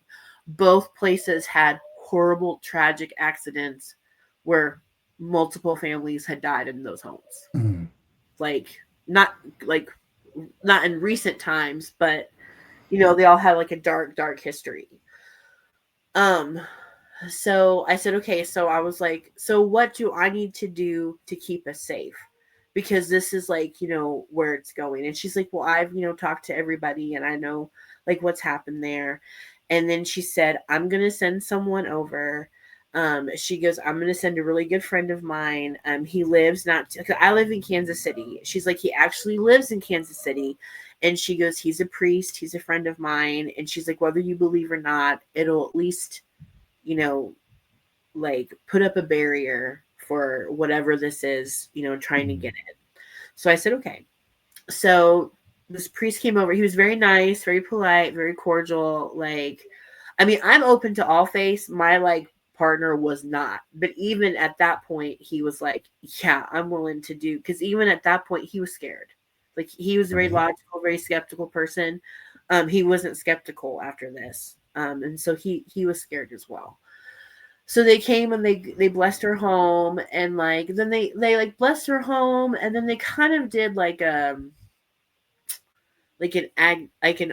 Both places had horrible, tragic accidents where multiple families had died in those homes. Mhm. Like, not like not in recent times, but they all have like a dark history. Um, so I said, okay. So I was like, so what do I need to do to keep us safe? Because this is like, where it's going. And she's like, well, I've, talked to everybody and I know like what's happened there. And then she said, I'm going to send someone over. She goes, I'm going to send a really good friend of mine. He lives I live in Kansas City. She's like, he actually lives in Kansas City. And she goes, he's a priest. He's a friend of mine. And she's like, whether you believe or not, it'll at least, you know, like put up a barrier for whatever this is, trying to get it. So I said, okay. So this priest came over. He was very nice, very polite, very cordial. Like, I mean, I'm open to all faiths. My like partner was not. But even at that point, he was like, yeah, I'm willing to do. Because even at that point, he was scared. Like, he was a very Right. logical, very skeptical person. He wasn't skeptical after this. And so he was scared as well. So they came and they blessed her home, and like then they like blessed her home, and then they kind of did like an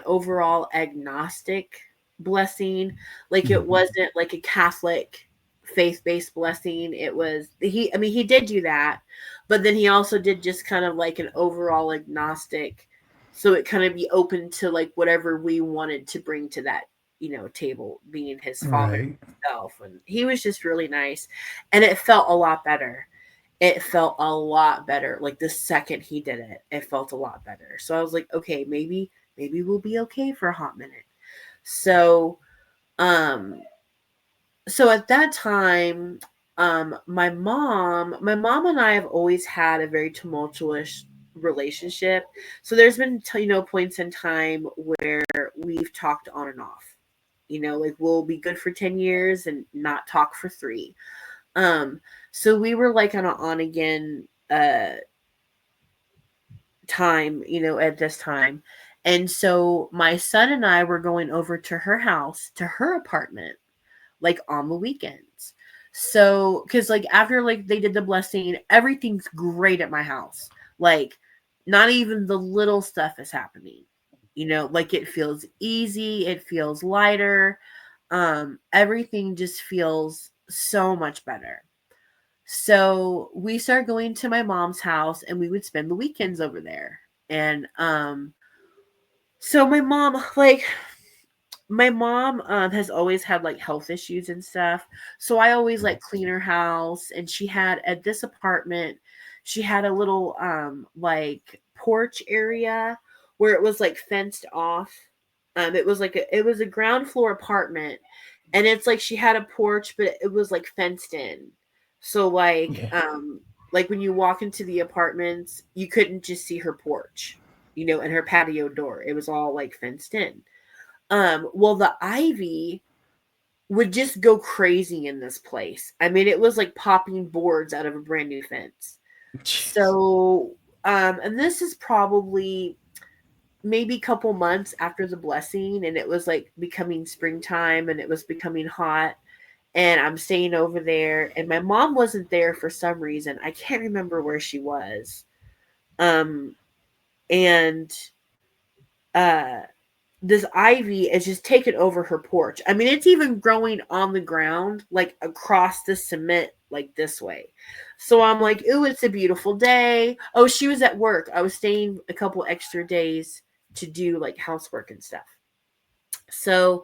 overall agnostic blessing. Like, it Mhm. wasn't like a Catholic faith-based blessing. It was he did do that, but then he also did just kind of like an overall agnostic, so it kind of be open to like whatever we wanted to bring to that table, being his father Right. himself. And he was just really nice, and it felt a lot better. It felt a lot better. Like, the second he did it, it felt a lot better. So I was like, okay, maybe we'll be okay for a hot minute. So um so at that time, my mom and I have always had a very tumultuous relationship. So there's been points in time where we've talked on and off. Like, we'll be good for 10 years and not talk for 3. um so we were like on again time, at this time. And so my son and I were going over to her house, to her apartment, like on the weekends. So, because like after like they did the blessing, everything's great at my house. Like, not even the little stuff is happening. Like, it feels easy, it feels lighter. Everything just feels so much better. So we started going to my mom's house and we would spend the weekends over there. And so my mom has always had like health issues and stuff. So I always like clean her house, and she had at this apartment, she had a little like porch area where it was like fenced off. It was a ground floor apartment, and it's like she had a porch, but it was like fenced in. So Yeah. like when you walk into the apartments, you couldn't just see her porch, and her patio door. It was all like fenced in. Well, the ivy would just go crazy in this place. I mean, it was like popping boards out of a brand new fence. Jeez. So, and this is probably maybe a couple months after the blessing, and it was like becoming springtime and it was becoming hot. And I'm staying over there, and my mom wasn't there for some reason. I can't remember where she was. Um, and uh this ivy is just taken over her porch. I mean, it's even growing on the ground, like across the cement, like this way. So I'm like, ooh, it's a beautiful day. Oh, she was at work. I was staying a couple extra days to do like housework and stuff. So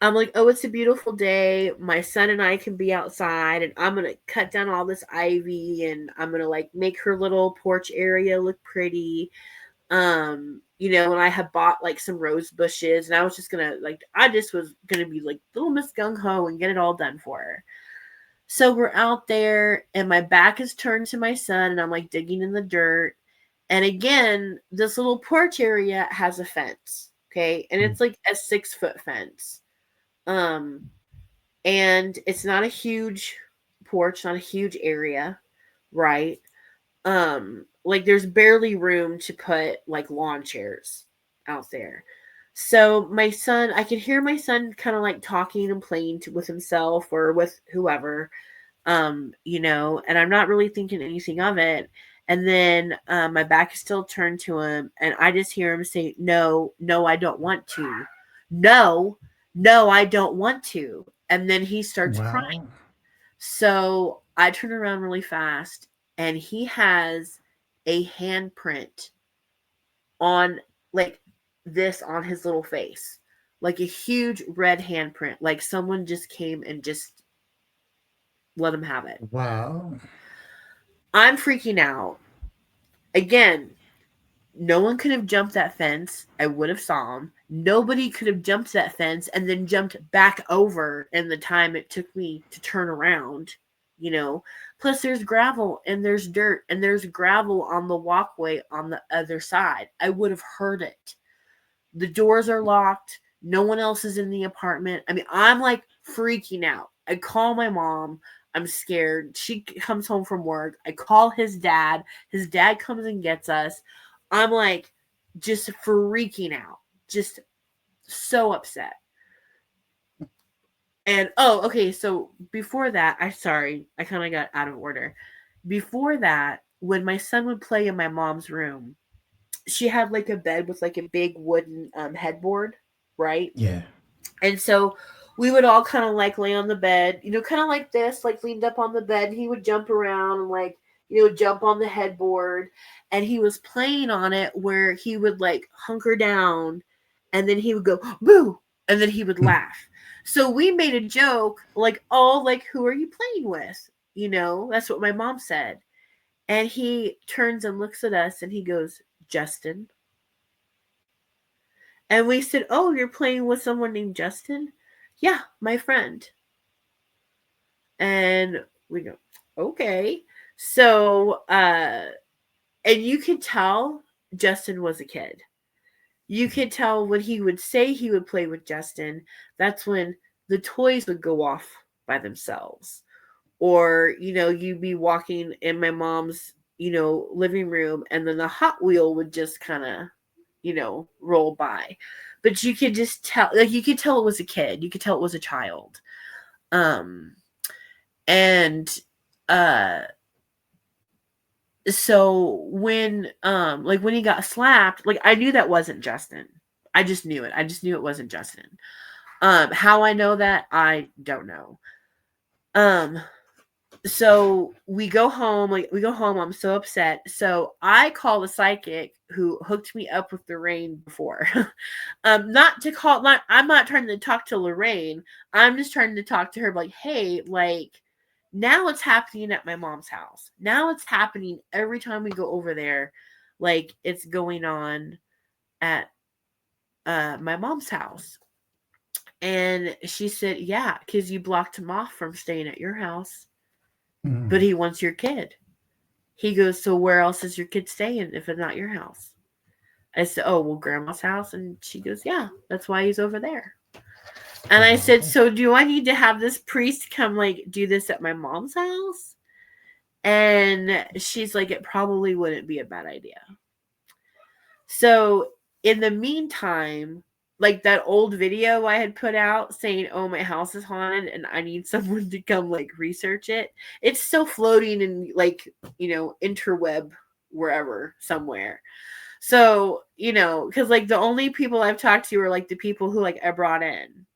I'm like, oh, it's a beautiful day. My son and I can be outside, and I'm going to cut down all this ivy, and I'm going to like make her little porch area look pretty. And I had bought like some rose bushes, and I just was gonna be like little Miss Gung Ho and get it all done for her. So we're out there, and my back is turned to my son, and I'm like digging in the dirt. And again, this little porch area has a fence, okay, and it's like a 6-foot fence. Um, and it's not a huge porch, not a huge area, right? Like, there's barely room to put like lawn chairs out there. So my son, I could hear my son kind of like talking and playing with himself or with whoever, and I'm not really thinking anything of it. And then my back is still turned to him, and I just hear him say, "No, no, I don't want to. No, no, I don't want to." And then he starts crying. Wow. So I turn around really fast, and he has a handprint on, like, this on his little face, like a huge red handprint, like someone just came and just let him have it. Wow. I'm freaking out. Again, no one could have jumped that fence. I would have saw him. Nobody could have jumped that fence and then jumped back over in the time it took me to turn around, you know. Plus, there's gravel and there's dirt and there's gravel on the walkway on the other side. I would have heard it. The doors are locked. No one else is in the apartment. I mean, I'm like freaking out. I call my mom. I'm scared. She comes home from work. I call his dad. His dad comes and gets us. I'm like just freaking out. Just so upset. And okay, so before that, I kind of got out of order. Before that, when my son would play in my mom's room, she had like a bed with like a big wooden headboard, right? Yeah. And so we would all kind of like lay on the bed, kind of like this, like leaned up on the bed. And he would jump around and like, jump on the headboard. And he was playing on it where he would like hunker down and then he would go, boo. And then he would laugh. So we made a joke like, oh, like, who are you playing with? That's what my mom said. And he turns and looks at us and he goes, Justin. And we said, oh, you're playing with someone named Justin? Yeah, my friend. And we go, okay. So, and you could tell Justin was a kid. You could tell when he would say he would play with Justin, that's when the toys would go off by themselves. Or, you'd be walking in my mom's, living room and then the Hot Wheel would just kind of, roll by. But you could just tell, like, you could tell it was a kid. You could tell it was a child. And so when when he got slapped, like, I knew that wasn't Justin. I just knew it. I just knew it wasn't Justin. How I know that, I don't know. So we go home. I'm so upset. So I call the psychic who hooked me up with Lorraine before. I'm not trying to talk to Lorraine. I'm just trying to talk to her like, hey, like, now it's happening at my mom's house. Now it's happening every time we go over there. Like, it's going on at my mom's house. And she said, yeah, because you blocked him off from staying at your house. But he wants your kid. He goes, so where else is your kid staying if it's not your house? I said, oh, well, grandma's house. And she goes, yeah, that's why he's over there. And I said, so do I need to have this priest come like do this at my mom's house? And she's like, it probably wouldn't be a bad idea. So in the meantime, like that old video I had put out saying, oh, my house is haunted and I need someone to come like research it. It's still floating in like, interweb wherever somewhere. So, because like the only people I've talked to are like the people who like I brought in,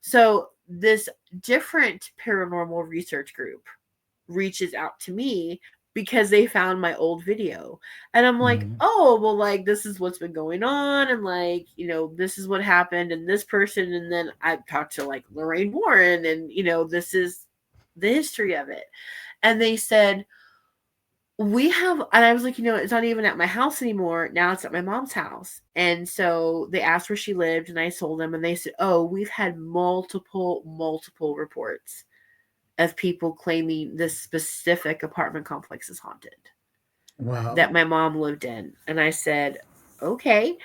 So this different paranormal research group reaches out to me because they found my old video. And I'm like, oh, well, like, this is what's been going on. And like, this is what happened and this person. And then I talked to like Lorraine Warren and, this is the history of it. And they said, and I was like, it's not even at my house anymore. Now it's at my mom's house. And so they asked where she lived and I told them and they said, oh, we've had multiple reports of people claiming this specific apartment complex is haunted. Wow. That my mom lived in. And I said, okay.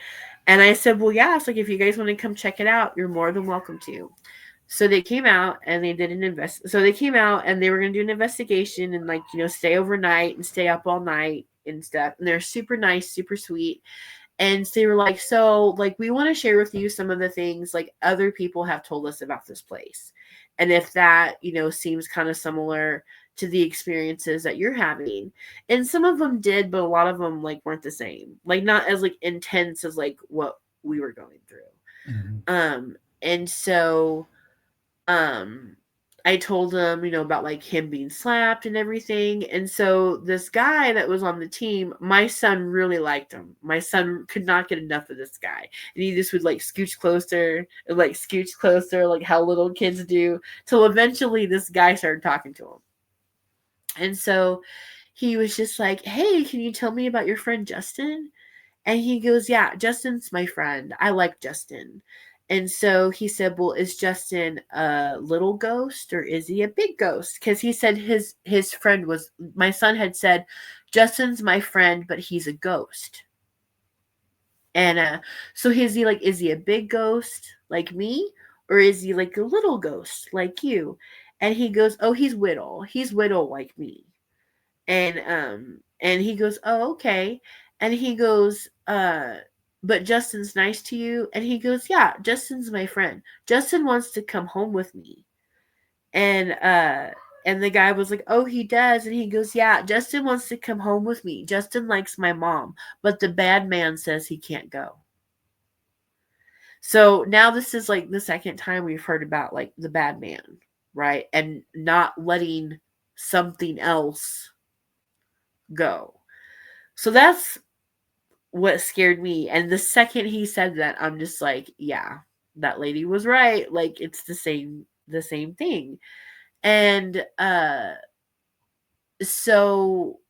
And I said, well, yeah, it's like, if you guys want to come check it out, you're more than welcome to. So they came out and they did so they came out and they were going to do an investigation and like, stay overnight and stay up all night and stuff. And they're super nice, super sweet. And so they were like, so like, we want to share with you some of the things like other people have told us about this place. And if that, seems kind of similar to the experiences that you're having. And some of them did, but a lot of them like weren't the same. Like not as like intense as like what we were going through. Mhm. And so um I told him, about like him being slapped and everything. And so this guy that was on the team, my son really liked him. My son could not get enough of this guy. And he just would like scooch closer and like scooch closer, like how little kids do, till eventually this guy started talking to him. And so he was just like, "Hey, can you tell me about your friend Justin?" And he goes, "Yeah, Justin's my friend. I like Justin." And so he said, "Well, is Justin a little ghost or is he a big ghost?" Because he said his friend was, my son had said, "Justin's my friend, but he's a ghost." And so is he a big ghost like me, or is he like a little ghost like you? And he goes, "Oh, he's whittle. He's whittle like me." And he goes, "Oh, okay." And he goes, "But Justin's nice to you?" And he goes, "Yeah, Justin's my friend. Justin wants to come home with me." And the guy was like, "Oh, he does." And he goes, "Yeah, Justin wants to come home with me. Justin likes my mom, but the bad man says he can't go." So now this is like the second time we've heard about like the bad man, right? And not letting something else go. So that's what scared me. And the second he said that, I'm just like, yeah, that lady was right. Like it's the same thing. And so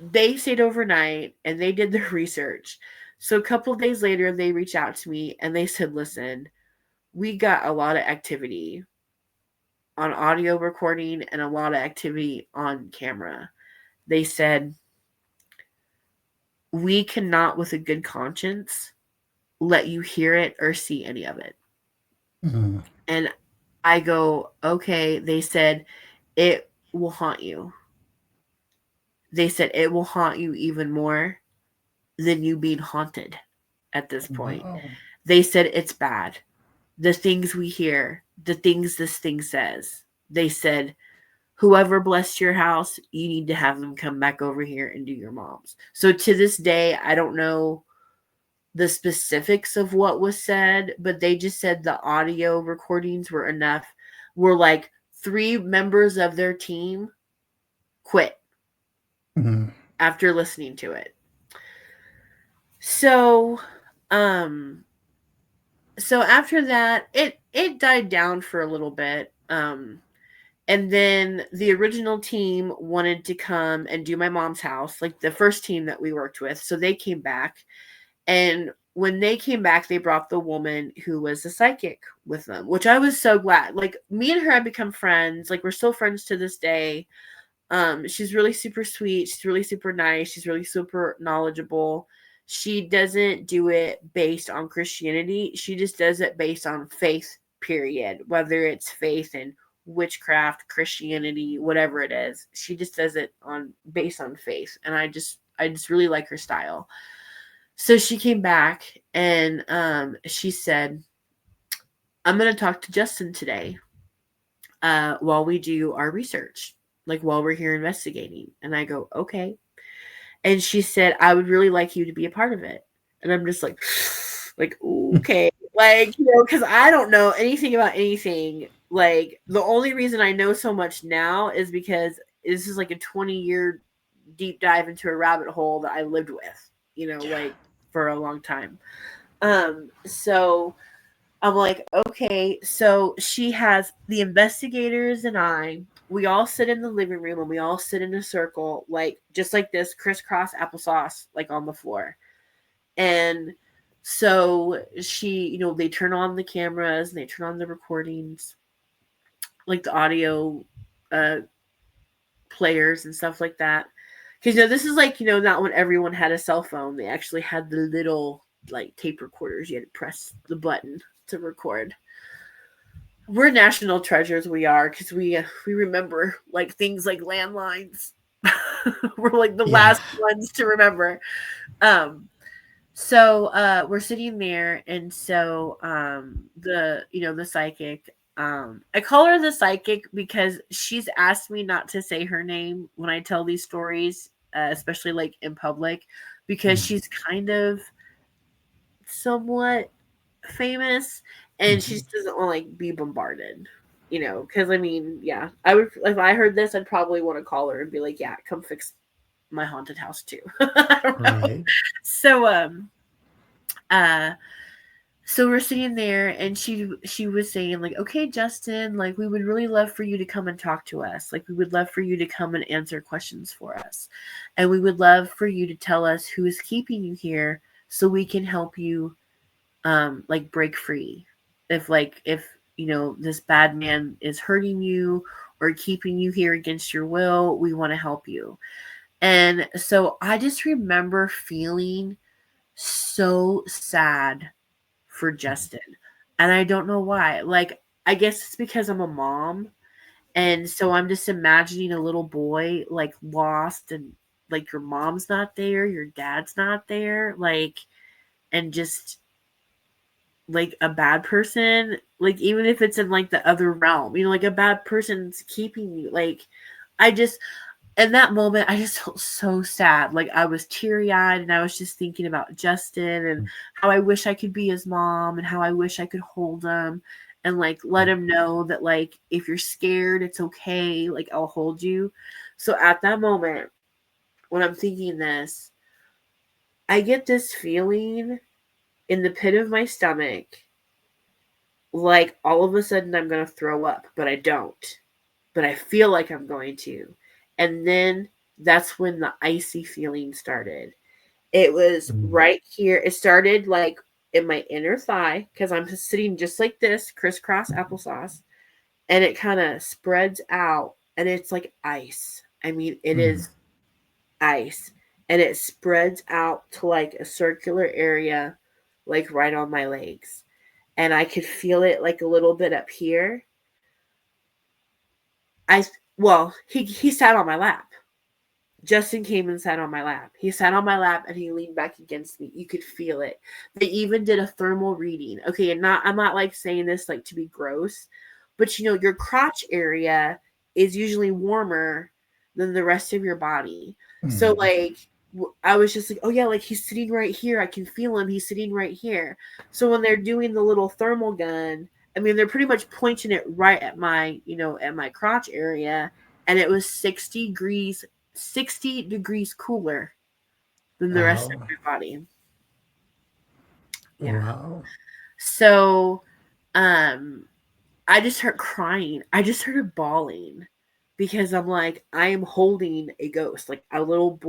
they stayed overnight and they did their research. So a couple of days later they reached out to me and they said, "Listen, we got a lot of activity on audio recording and a lot of activity on camera." They said, "We cannot with a good conscience let you hear it or see any of it." Mhm. And I go, "Okay." They said, "It will haunt you." They said, "It will haunt you even more than you being haunted at this point." Wow. They said, "It's bad. The things we hear, the things this thing says." They said, "Whoever blessed your house, you need to have them come back over here and do your mom's." So to this day, I don't know the specifics of what was said, but they just said the audio recordings were enough. Were like 3 members of their team quit Mhm. after listening to it. So, um, so after that, it died down for a little bit. And then the original team wanted to come and do my mom's house, like the first team that we worked with. So they came back. And when they came back, they brought the woman who was a psychic with them, which I was so glad. Like me and her have become friends. Like we're still friends to this day. She's really super sweet. She's really super nice. She's really super knowledgeable. She doesn't do it based on Christianity. She just does it based on faith, period. Whether it's faith in witchcraft, Christianity, whatever it is. She just does it on based on faith. And I just really like her style. So she came back and she said, "I'm going to talk to Justin today while we do our research, like while we're here investigating." And I go, "Okay." And she said, "I would really like you to be a part of it." And I'm just like, like, okay. Like, because I don't know anything about anything. Like, the only reason I know so much now is because this is like a 20-year deep dive into a rabbit hole that I lived with, like for a long time. So I'm like, okay. So she has the investigators and we all sit in the living room and we all sit in a circle, like just like this, crisscross applesauce, like on the floor. And so they turn on the cameras and they turn on the recordings, like the audio uh, players and stuff like that. Because this is like not when everyone had a cell phone. They actually had the little like tape recorders. You had to press the button to record. We're national treasures. We are, because we remember like things like landlines. We're like the Yeah. last ones to remember. Um, so we're sitting there, and so the psychic I call her the psychic because she's asked me not to say her name when I tell these stories, especially like in public, because Mm-hmm. she's kind of somewhat famous and she Mm-hmm. just doesn't want to like be bombarded. You know, because I mean, yeah, I would if I heard this, I'd probably want to call her and be like, "Yeah, come fix my haunted house too." I don't know. Right. So, uh, so we're sitting there, and she was saying like, "Okay, Justin, like we would really love for you to come and talk to us. Like we would love for you to come and answer questions for us, and we would love for you to tell us who is keeping you here, so we can help you, like break free. If you know this bad man is hurting you or keeping you here against your will, we want to help you." And so I just remember feeling so sad for Justin. And I don't know why. Like, I guess it's because I'm a mom. And so I'm just imagining a little boy like lost and like your mom's not there, your dad's not there, like, and just like a bad person, like, even if it's in like the other realm, you know, like a bad person's keeping you. Like, I just, in that moment, I just felt so sad. Like I was teary eyed and I was just thinking about Justin and how I wish I could be his mom and how I wish I could hold him and like let him know that like if you're scared, it's okay. Like I'll hold you. So at that moment, when I'm thinking this, I get this feeling in the pit of my stomach, like all of a sudden I'm going to throw up, but I don't. But I feel like I'm going to. And then that's when the icy feeling started. It was Mm-hmm. right here. It started like in my inner thigh because I'm sitting just like this, crisscross applesauce, and it kind of spreads out and it's like ice. I mean, it Mm-hmm. is ice and it spreads out to like a circular area, like right on my legs. And I could feel it like a little bit up here. I well, he sat on my lap. Justin came and sat on my lap. He sat on my lap and he leaned back against me. You could feel it. They even did a thermal reading. Okay, and not I'm not like saying this like to be gross, but you know, your crotch area is usually warmer than the rest of your body. So Mm-hmm. like I was just like, oh yeah, like he's sitting right here. I can feel him. He's sitting right here. So when they're doing the little thermal gun, I mean, they're pretty much pointing it right at my, you know, at my crotch area, and it was 60 degrees cooler than the rest of Wow. my body. Yeah. Wow. So, um, I just started crying. I just started bawling because I'm like, I am holding a ghost, like a little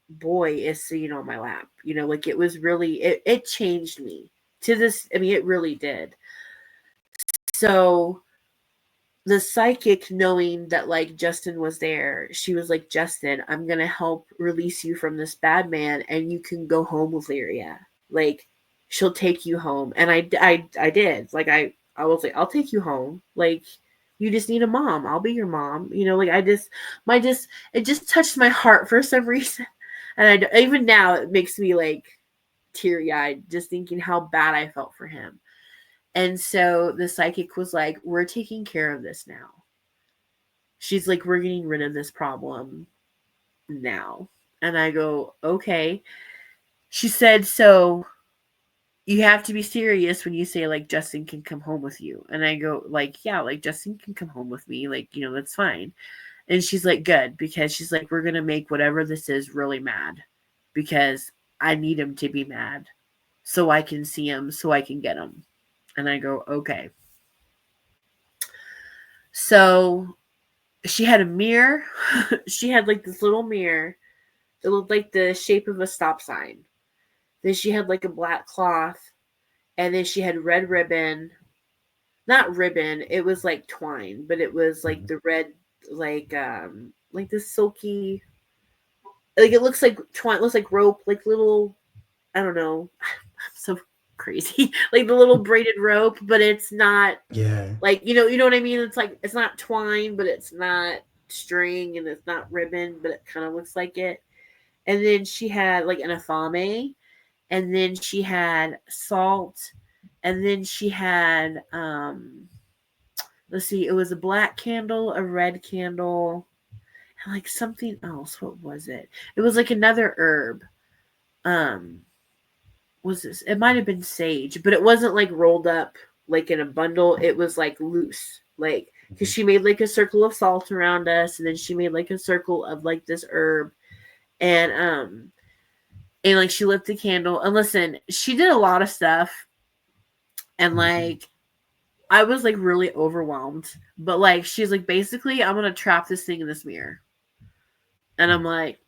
boy is sitting on my lap. You know, like it was really, it changed me to this. I mean, it really did. So the psychic, knowing that like Justin was there, she was like, Justin, I'm gonna help release you from this bad man and you can go home with Lyria. Like she'll take you home. And I did. Like I was like, I'll take you home. Like you just need a mom. I'll be your mom. You know, like it just touched my heart for some reason. And even now it makes me like teary eyed just thinking how bad I felt for him. And so the psychic was like, we're taking care of this now. She's like, we're getting rid of this problem now. And I go, okay. She said, so you have to be serious when you say like Justin can come home with you. And I go, like, yeah, like Justin can come home with me. Like, you know, that's fine. And she's like, good, because she's like, we're gonna make whatever this is really mad. Because I need him to be mad. So I can see him, so I can get him. And I go, okay. So she had a mirror. She had like this little mirror. It looked like the shape of a stop sign. Then she had like a black cloth, and then she had red ribbon. Not ribbon, it was like twine, but it was like Mm-hmm. the red, like the silky, like it looks like twine, it looks like rope, like little, I don't know. I'm so crazy. Like the little braided rope, but it's not Yeah. like, you know what I mean? It's like it's not twine, but it's not string and it's not ribbon, but it kind of looks like it. And then she had like an afame, and then she had salt, And then she had let's see, it was a black candle, a red candle, and like something else. What was it? It was like another herb. Um was this? It might have been sage, but it wasn't like rolled up like in a bundle. It was like loose. Like because she made like a circle of salt around us, and then she made like a circle of like this herb, and like she lit the candle. And listen, she did a lot of stuff, and like I was like really overwhelmed. But like she's like, basically, I'm gonna trap this thing in this mirror, and I'm like,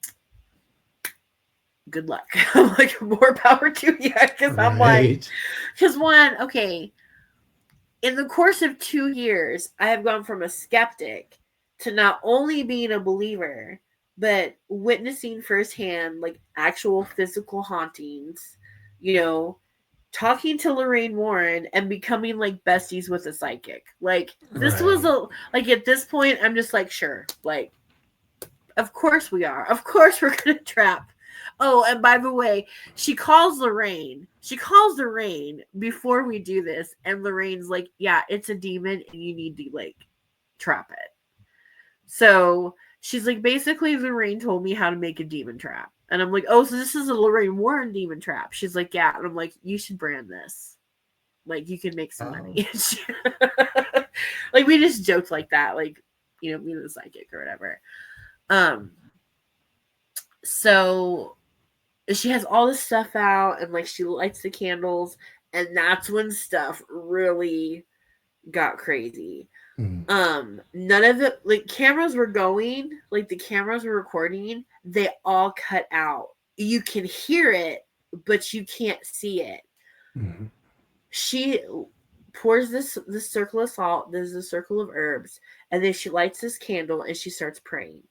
good luck. I'm like, more power to you, because I'm like, because one, okay, in the course of 2 years, I have gone from a skeptic to not only being a believer, but witnessing firsthand like actual physical hauntings, you know, talking to Lorraine Warren and becoming like besties with a psychic. Like this was a like at this point I'm just like, sure, like of course we are. Of course we're gonna trap. Oh, and by the way, she calls Lorraine. She calls Lorraine before we do this, and Lorraine's like, yeah, it's a demon and you need to like trap it. So she's like, basically, Lorraine told me how to make a demon trap. And I'm like, oh, so this is a Lorraine Warren demon trap. She's like, yeah. And I'm like, you should brand this. Like, you can make some money. Like, we just joked like that. Like, you know, me and the psychic or whatever. So she has all this stuff out, and like she lights the candles, and that's when stuff really got crazy. None of the like cameras were going, like the cameras were recording, they all cut out. You can hear it, but you can't see it. She pours this circle of salt, there's a circle of herbs, and then she lights this candle and she starts praying.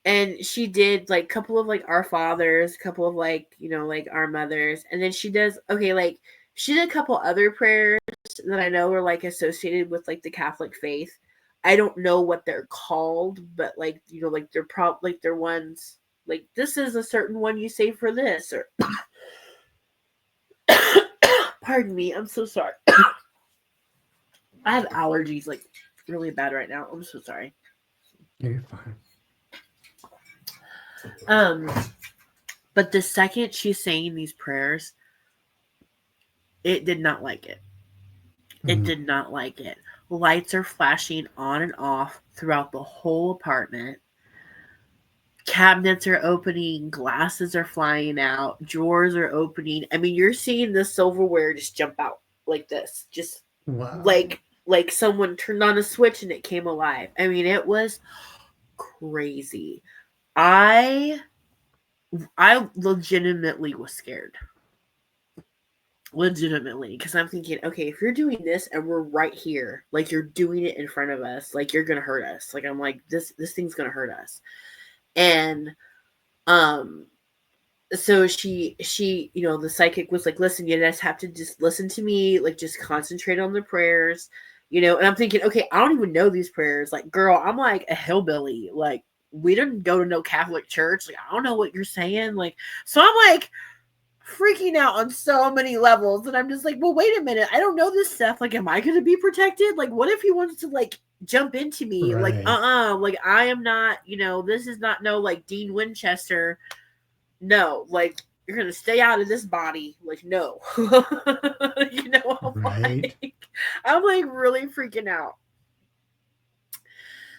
And she did like a couple of like our fathers, a couple of like, you know, like our mothers, and then she does like she did a couple other prayers that I know are like associated with like the Catholic faith. I don't know what they're called, but like, you know, like they're ones like, this is a certain one you say for this, or pardon me, I'm so sorry. I have allergies like really bad right now. I'm so sorry. You're fine. But the second she's saying these prayers, it did not like it. It did not like it. Lights are flashing on and off throughout the whole apartment. Cabinets are opening, glasses are flying out, drawers are opening. I mean, you're seeing the silverware just jump out like this. Just like someone turned on a switch and it came alive. I mean, it was crazy. I legitimately was scared. Legitimately, because I'm thinking, okay, if you're doing this and we're right here, like you're doing it in front of us, like you're gonna hurt us. Like I'm like, this thing's gonna hurt us. And so she you know, the psychic was like, listen, you just have to just listen to me, like just concentrate on the prayers, you know. And I'm thinking, okay, I don't even know these prayers. Like, girl, I'm like a hillbilly. Like, we didn't go to no Catholic church. Like, I don't know what you're saying. Like, so I'm like freaking out on so many levels, and I'm just like, well, wait a minute, I don't know this stuff. Like, am I going to be protected? Like, what if he wants to like jump into me? Like, like I am not, you know, this is not no like Dean Winchester. No, like you're gonna stay out of this body. Like, no. You know, I'm like really freaking out.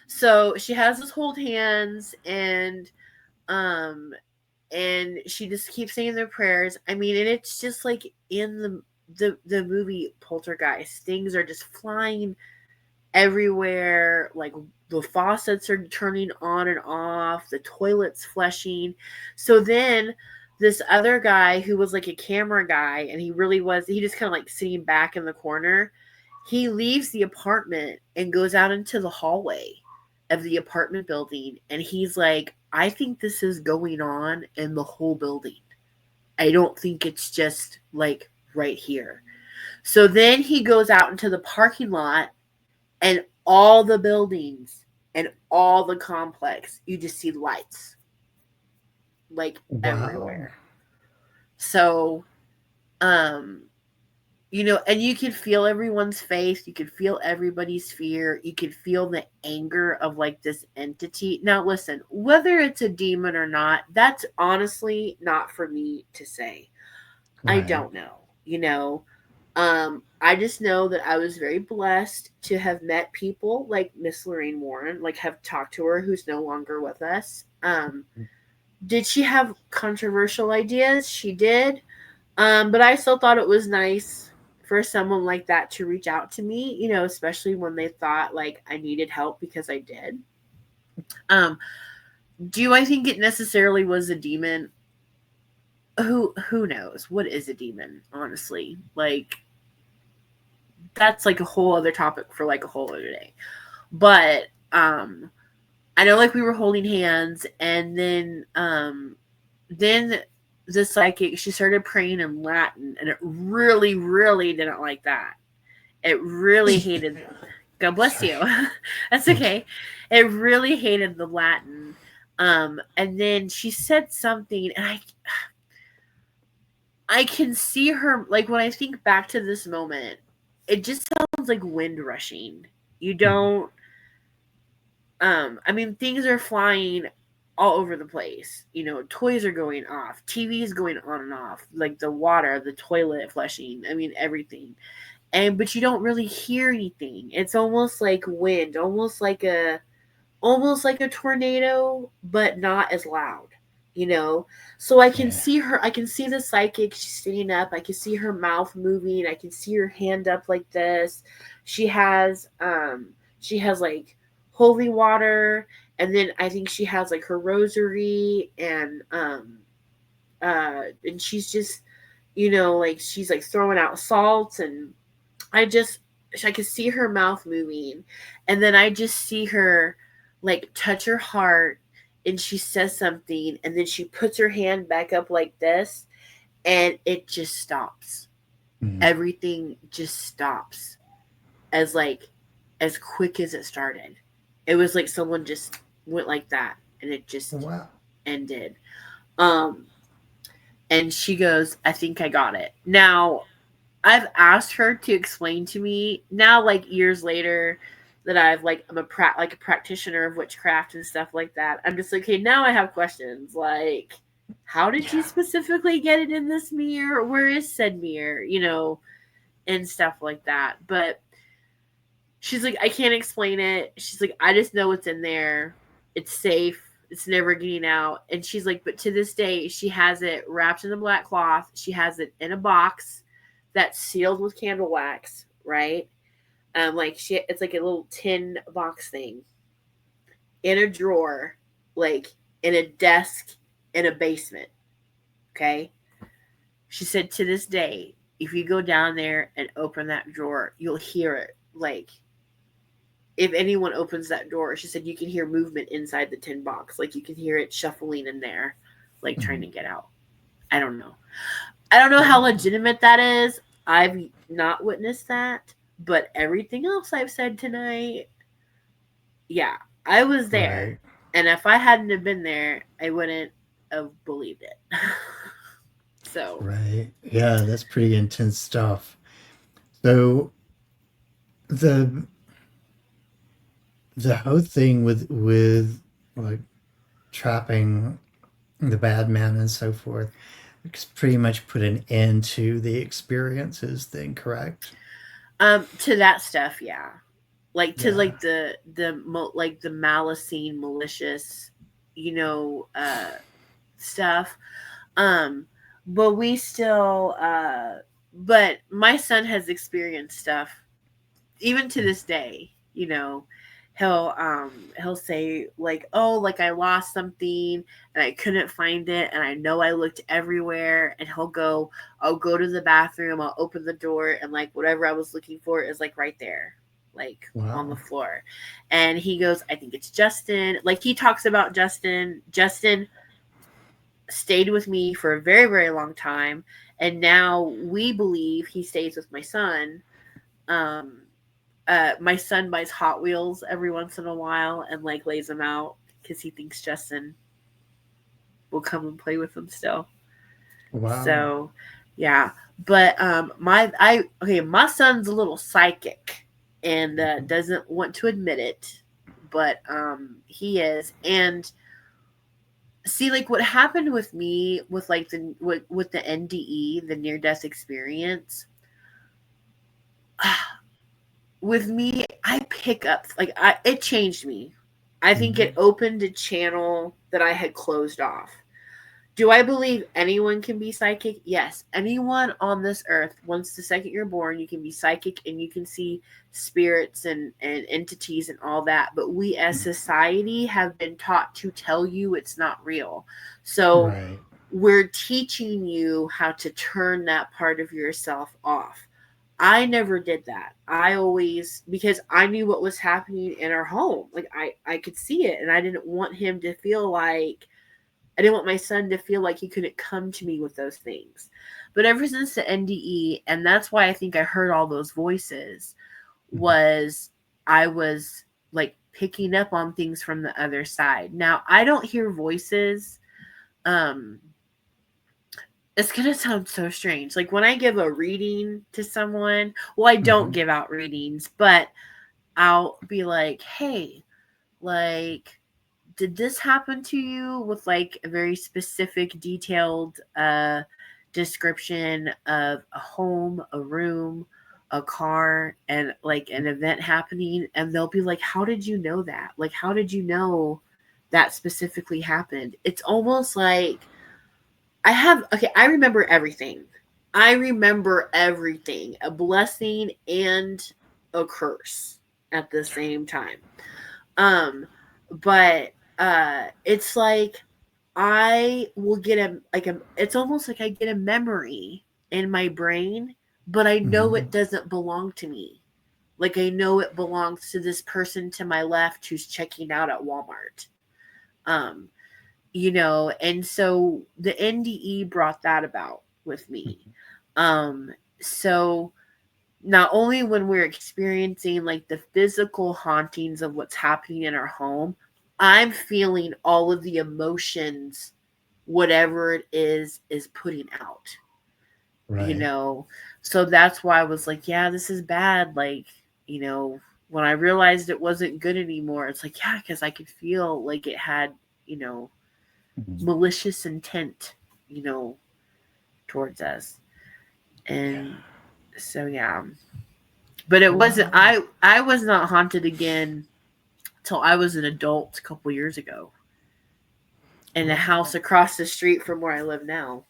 So she has us hold hands, and she just keeps saying their prayers. I mean, and it's just like in the movie Poltergeist, things are just flying everywhere. Like the faucets are turning on and off, the toilet's flushing. So then this other guy who was like a camera guy, and he just kind of like sitting back in the corner, he leaves the apartment and goes out into the hallway of the apartment building, and he's like, I think this is going on in the whole building. I don't think it's just like right here. So then he goes out into the parking lot, and all the buildings and all the complex, you just see lights like everywhere. So Um, and you could feel everyone's face, you could feel everybody's fear, you could feel the anger of like this entity. Now, listen, whether it's a demon or not, that's honestly not for me to say. I Right. don't know, you know. I just know that I was very blessed to have met people like Miss Lorraine Warren, like have talked to her who's no longer with us. Did she have controversial ideas? She did. But I still thought it was nice for someone like that to reach out to me, especially when they thought like I needed help because I did. Um, do I think it necessarily was a demon? Who knows? What is a demon, honestly? Like that's like a whole other topic for like a whole other day. But I know like we were holding hands and then the psychic she started praying in Latin and it really, really didn't like that. It really hated. God bless Sorry. you. That's Thank you. okay. It really hated the Latin. And then she said something, and I can see her like when I think back to this moment. It just sounds like wind rushing. You Mhm. don't. I mean, things are flying all over the place. Toys are going off, TVs going on and off, like the water, the toilet flushing. I mean, everything. But you don't really hear anything. It's almost like wind, almost like a tornado, but not as loud. You know, so I can Yeah. see her. I can see the psychic. She's standing up. I can see her mouth moving. I can see her hand up like this. She has she has like holy water, and then I think she has like her rosary and she's just like she's like throwing out salt and I just I could see her mouth moving and then I just see her like touch her heart and she says something and then she puts her hand back up like this and it just stops. Mhm. Everything just stops as like as quick as it started. It was like someone just went like that and it just Wow. ended. Um and she goes, "I think I got it." Now, I've asked her to explain to me now, like years later, that I'm like a practitioner of witchcraft and stuff like that. I'm just like, okay, now I have questions. Like, how did you Yeah. specifically get it in this mirror? Where is said mirror? And stuff like that. But she's like, I can't explain it. She's like, I just know it's in there. It's safe. It's never getting out. And she's like, but to this day, she has it wrapped in a black cloth. She has it in a box that's sealed with candle wax, right? Like it's like a little tin box thing in a drawer, like in a desk in a basement. Okay. She said to this day, if you go down there and open that drawer, you'll hear it like if anyone opens that door, she said you can hear movement inside the tin box. Like you can hear it shuffling in there, like trying Mhm. to get out. I don't know. I don't know how Wow. legitimate that is. I've not witnessed that, but everything else I've said tonight, yeah, I was there. Right. And if I hadn't have been there, I wouldn't have believed it. So, Right. Yeah, that's pretty intense stuff. So the the whole thing with like trapping the bad man and so forth, it's pretty much put an end to the experiences then, correct? to that stuff, yeah. Like to Yeah. like like the malicine, malicious, you know, uh, stuff. Um, but we still, but my son has experienced stuff even to this day. He'll say like, oh, like I lost something and I couldn't find it and I know I looked everywhere and I'll go to the bathroom, I'll open the door and like whatever I was looking for is like right there, like on the Wow. floor. And he goes, I think it's Justin. Like he talks about Justin. Justin stayed with me for a very, very long time. And now we believe he stays with my son. Um, my son buys Hot Wheels every once in a while and like lays them out because he thinks Justin will come and play with them still. Wow. So, yeah. But my son's a little psychic and doesn't want to admit it, but he is. And see, like what happened with me with like with the NDE, the near death experience, with me, I pick up like it changed me. I think it Mhm. opened a channel that I had closed off. Do I believe anyone can be psychic? Yes. Anyone on this earth, once the second you're born, you can be psychic and you can see spirits and entities and all that. But we as society have been taught to tell you it's not real. So Right. we're teaching you how to turn that part of yourself off. I never did that. I always, because I knew what was happening in our home. Like I could see it and I didn't want him to feel like I didn't want my son to feel like he couldn't come to me with those things. But ever since the NDE, and that's why I think I heard all those voices, Mhm. was I was like picking up on things from the other side. Now, I don't hear voices. Um, it's going to sound so strange. Like when I give a reading to someone, well, I don't Mhm. give out readings, but I'll be like, hey, like, did this happen to you with like a very specific detailed description of a home, a room, a car, and like an event happening? And they'll be like, how did you know that? Like, how did you know that specifically happened? It's almost like I remember everything. I remember everything, a blessing and a curse at the same time. Um, but it's like I will get it's almost like I get a memory in my brain, but I know Mhm. it doesn't belong to me. Like I know it belongs to this person to my left who's checking out at Walmart. Um, and so the NDE brought that about with me. Um, so not only when we're experiencing like the physical hauntings of what's happening in our home, I'm feeling all of the emotions, whatever it is putting out, you Right. know? So that's why I was like, yeah, this is bad. Like, you know, when I realized it wasn't good anymore, it's like, yeah, because I could feel like it had, you know, Mhm. malicious intent, you know, towards us. Yeah. And so, yeah. But it wasn't, Wow. I was not haunted again till I was an adult a couple years ago in a house Wow. across the street from where I live now.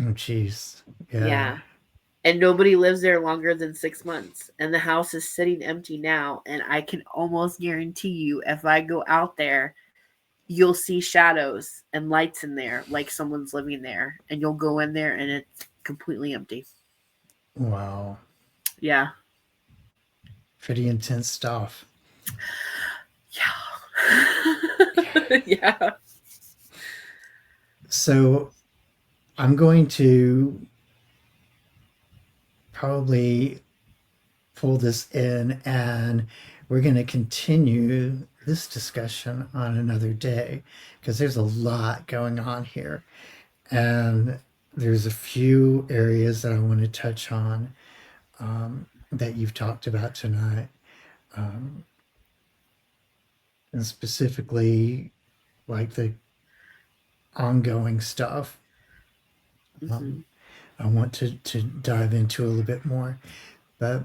Oh, jeez. Yeah. Yeah. And nobody lives there longer than 6 months. And the house is sitting empty now. And I can almost guarantee you, if I go out there, you'll see shadows and lights in there like someone's living there. And you'll go in there and it's completely empty. Wow. Yeah. Pretty intense stuff. Yeah. Yeah. So I'm going to probably pull this in and we're going to continue this discussion on another day because there's a lot going on here. And there's a few areas that I want to touch on that you've talked about tonight, um, and specifically like the ongoing stuff. Um, Hmm. I want to dive into a little bit more, but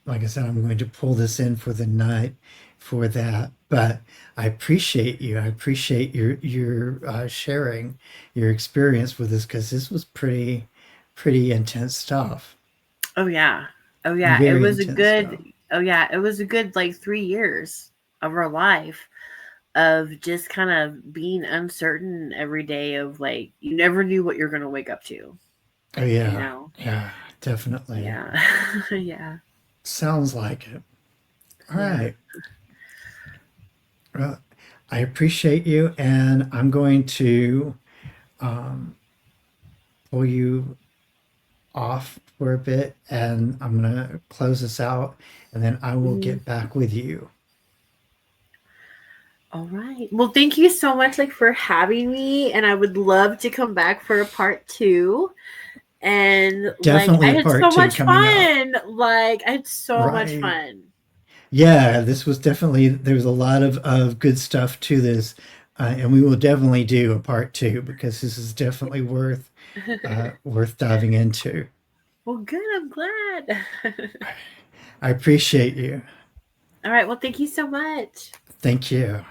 like I said, I'm going to pull this in for the night for that. But I appreciate you. I appreciate your sharing your experience with this because this was pretty intense stuff. Oh yeah. Oh yeah. It Very was a intense good stuff. oh yeah, it was a good like 3 years of our life of just kind of being uncertain every day of like you never knew what you're gonna wake up to, Oh you yeah, know? yeah, definitely. Yeah. Yeah. Sounds like it. All Yeah. right. Well, I appreciate you, and I'm going to um, pull you off for a bit, and I'm gonna close this out, and then I will Mhm. get back with you. All right. Well, thank you so much like for having me, and I would love to come back for a part 2. And like I Definitely a had part so two much coming up. fun. Like I had so much Right. fun. Yeah, this was definitely, there was a lot of good stuff to this. And we will definitely do a part two because this is definitely worth diving into. Well, good. I'm glad. I appreciate you. All right. Well, thank you so much. Thank you.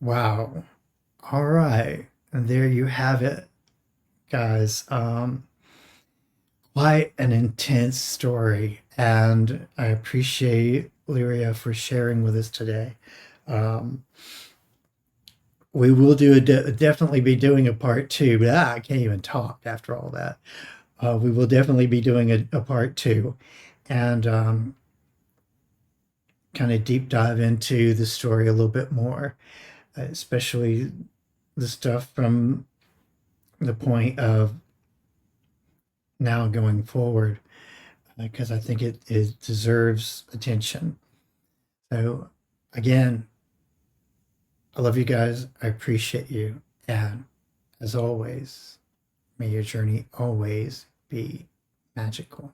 Wow. All right. And there you have it, guys. Quite an intense story. And I appreciate Lyria for sharing with us today. Um, we will definitely be doing a part two, but I can't even talk after all that. We will definitely be doing a part two and kind of deep dive into the story a little bit more, especially the stuff from the point of now going forward, because I think it deserves attention. So, again, I love you guys. I appreciate you. And as always, may your journey always be magical.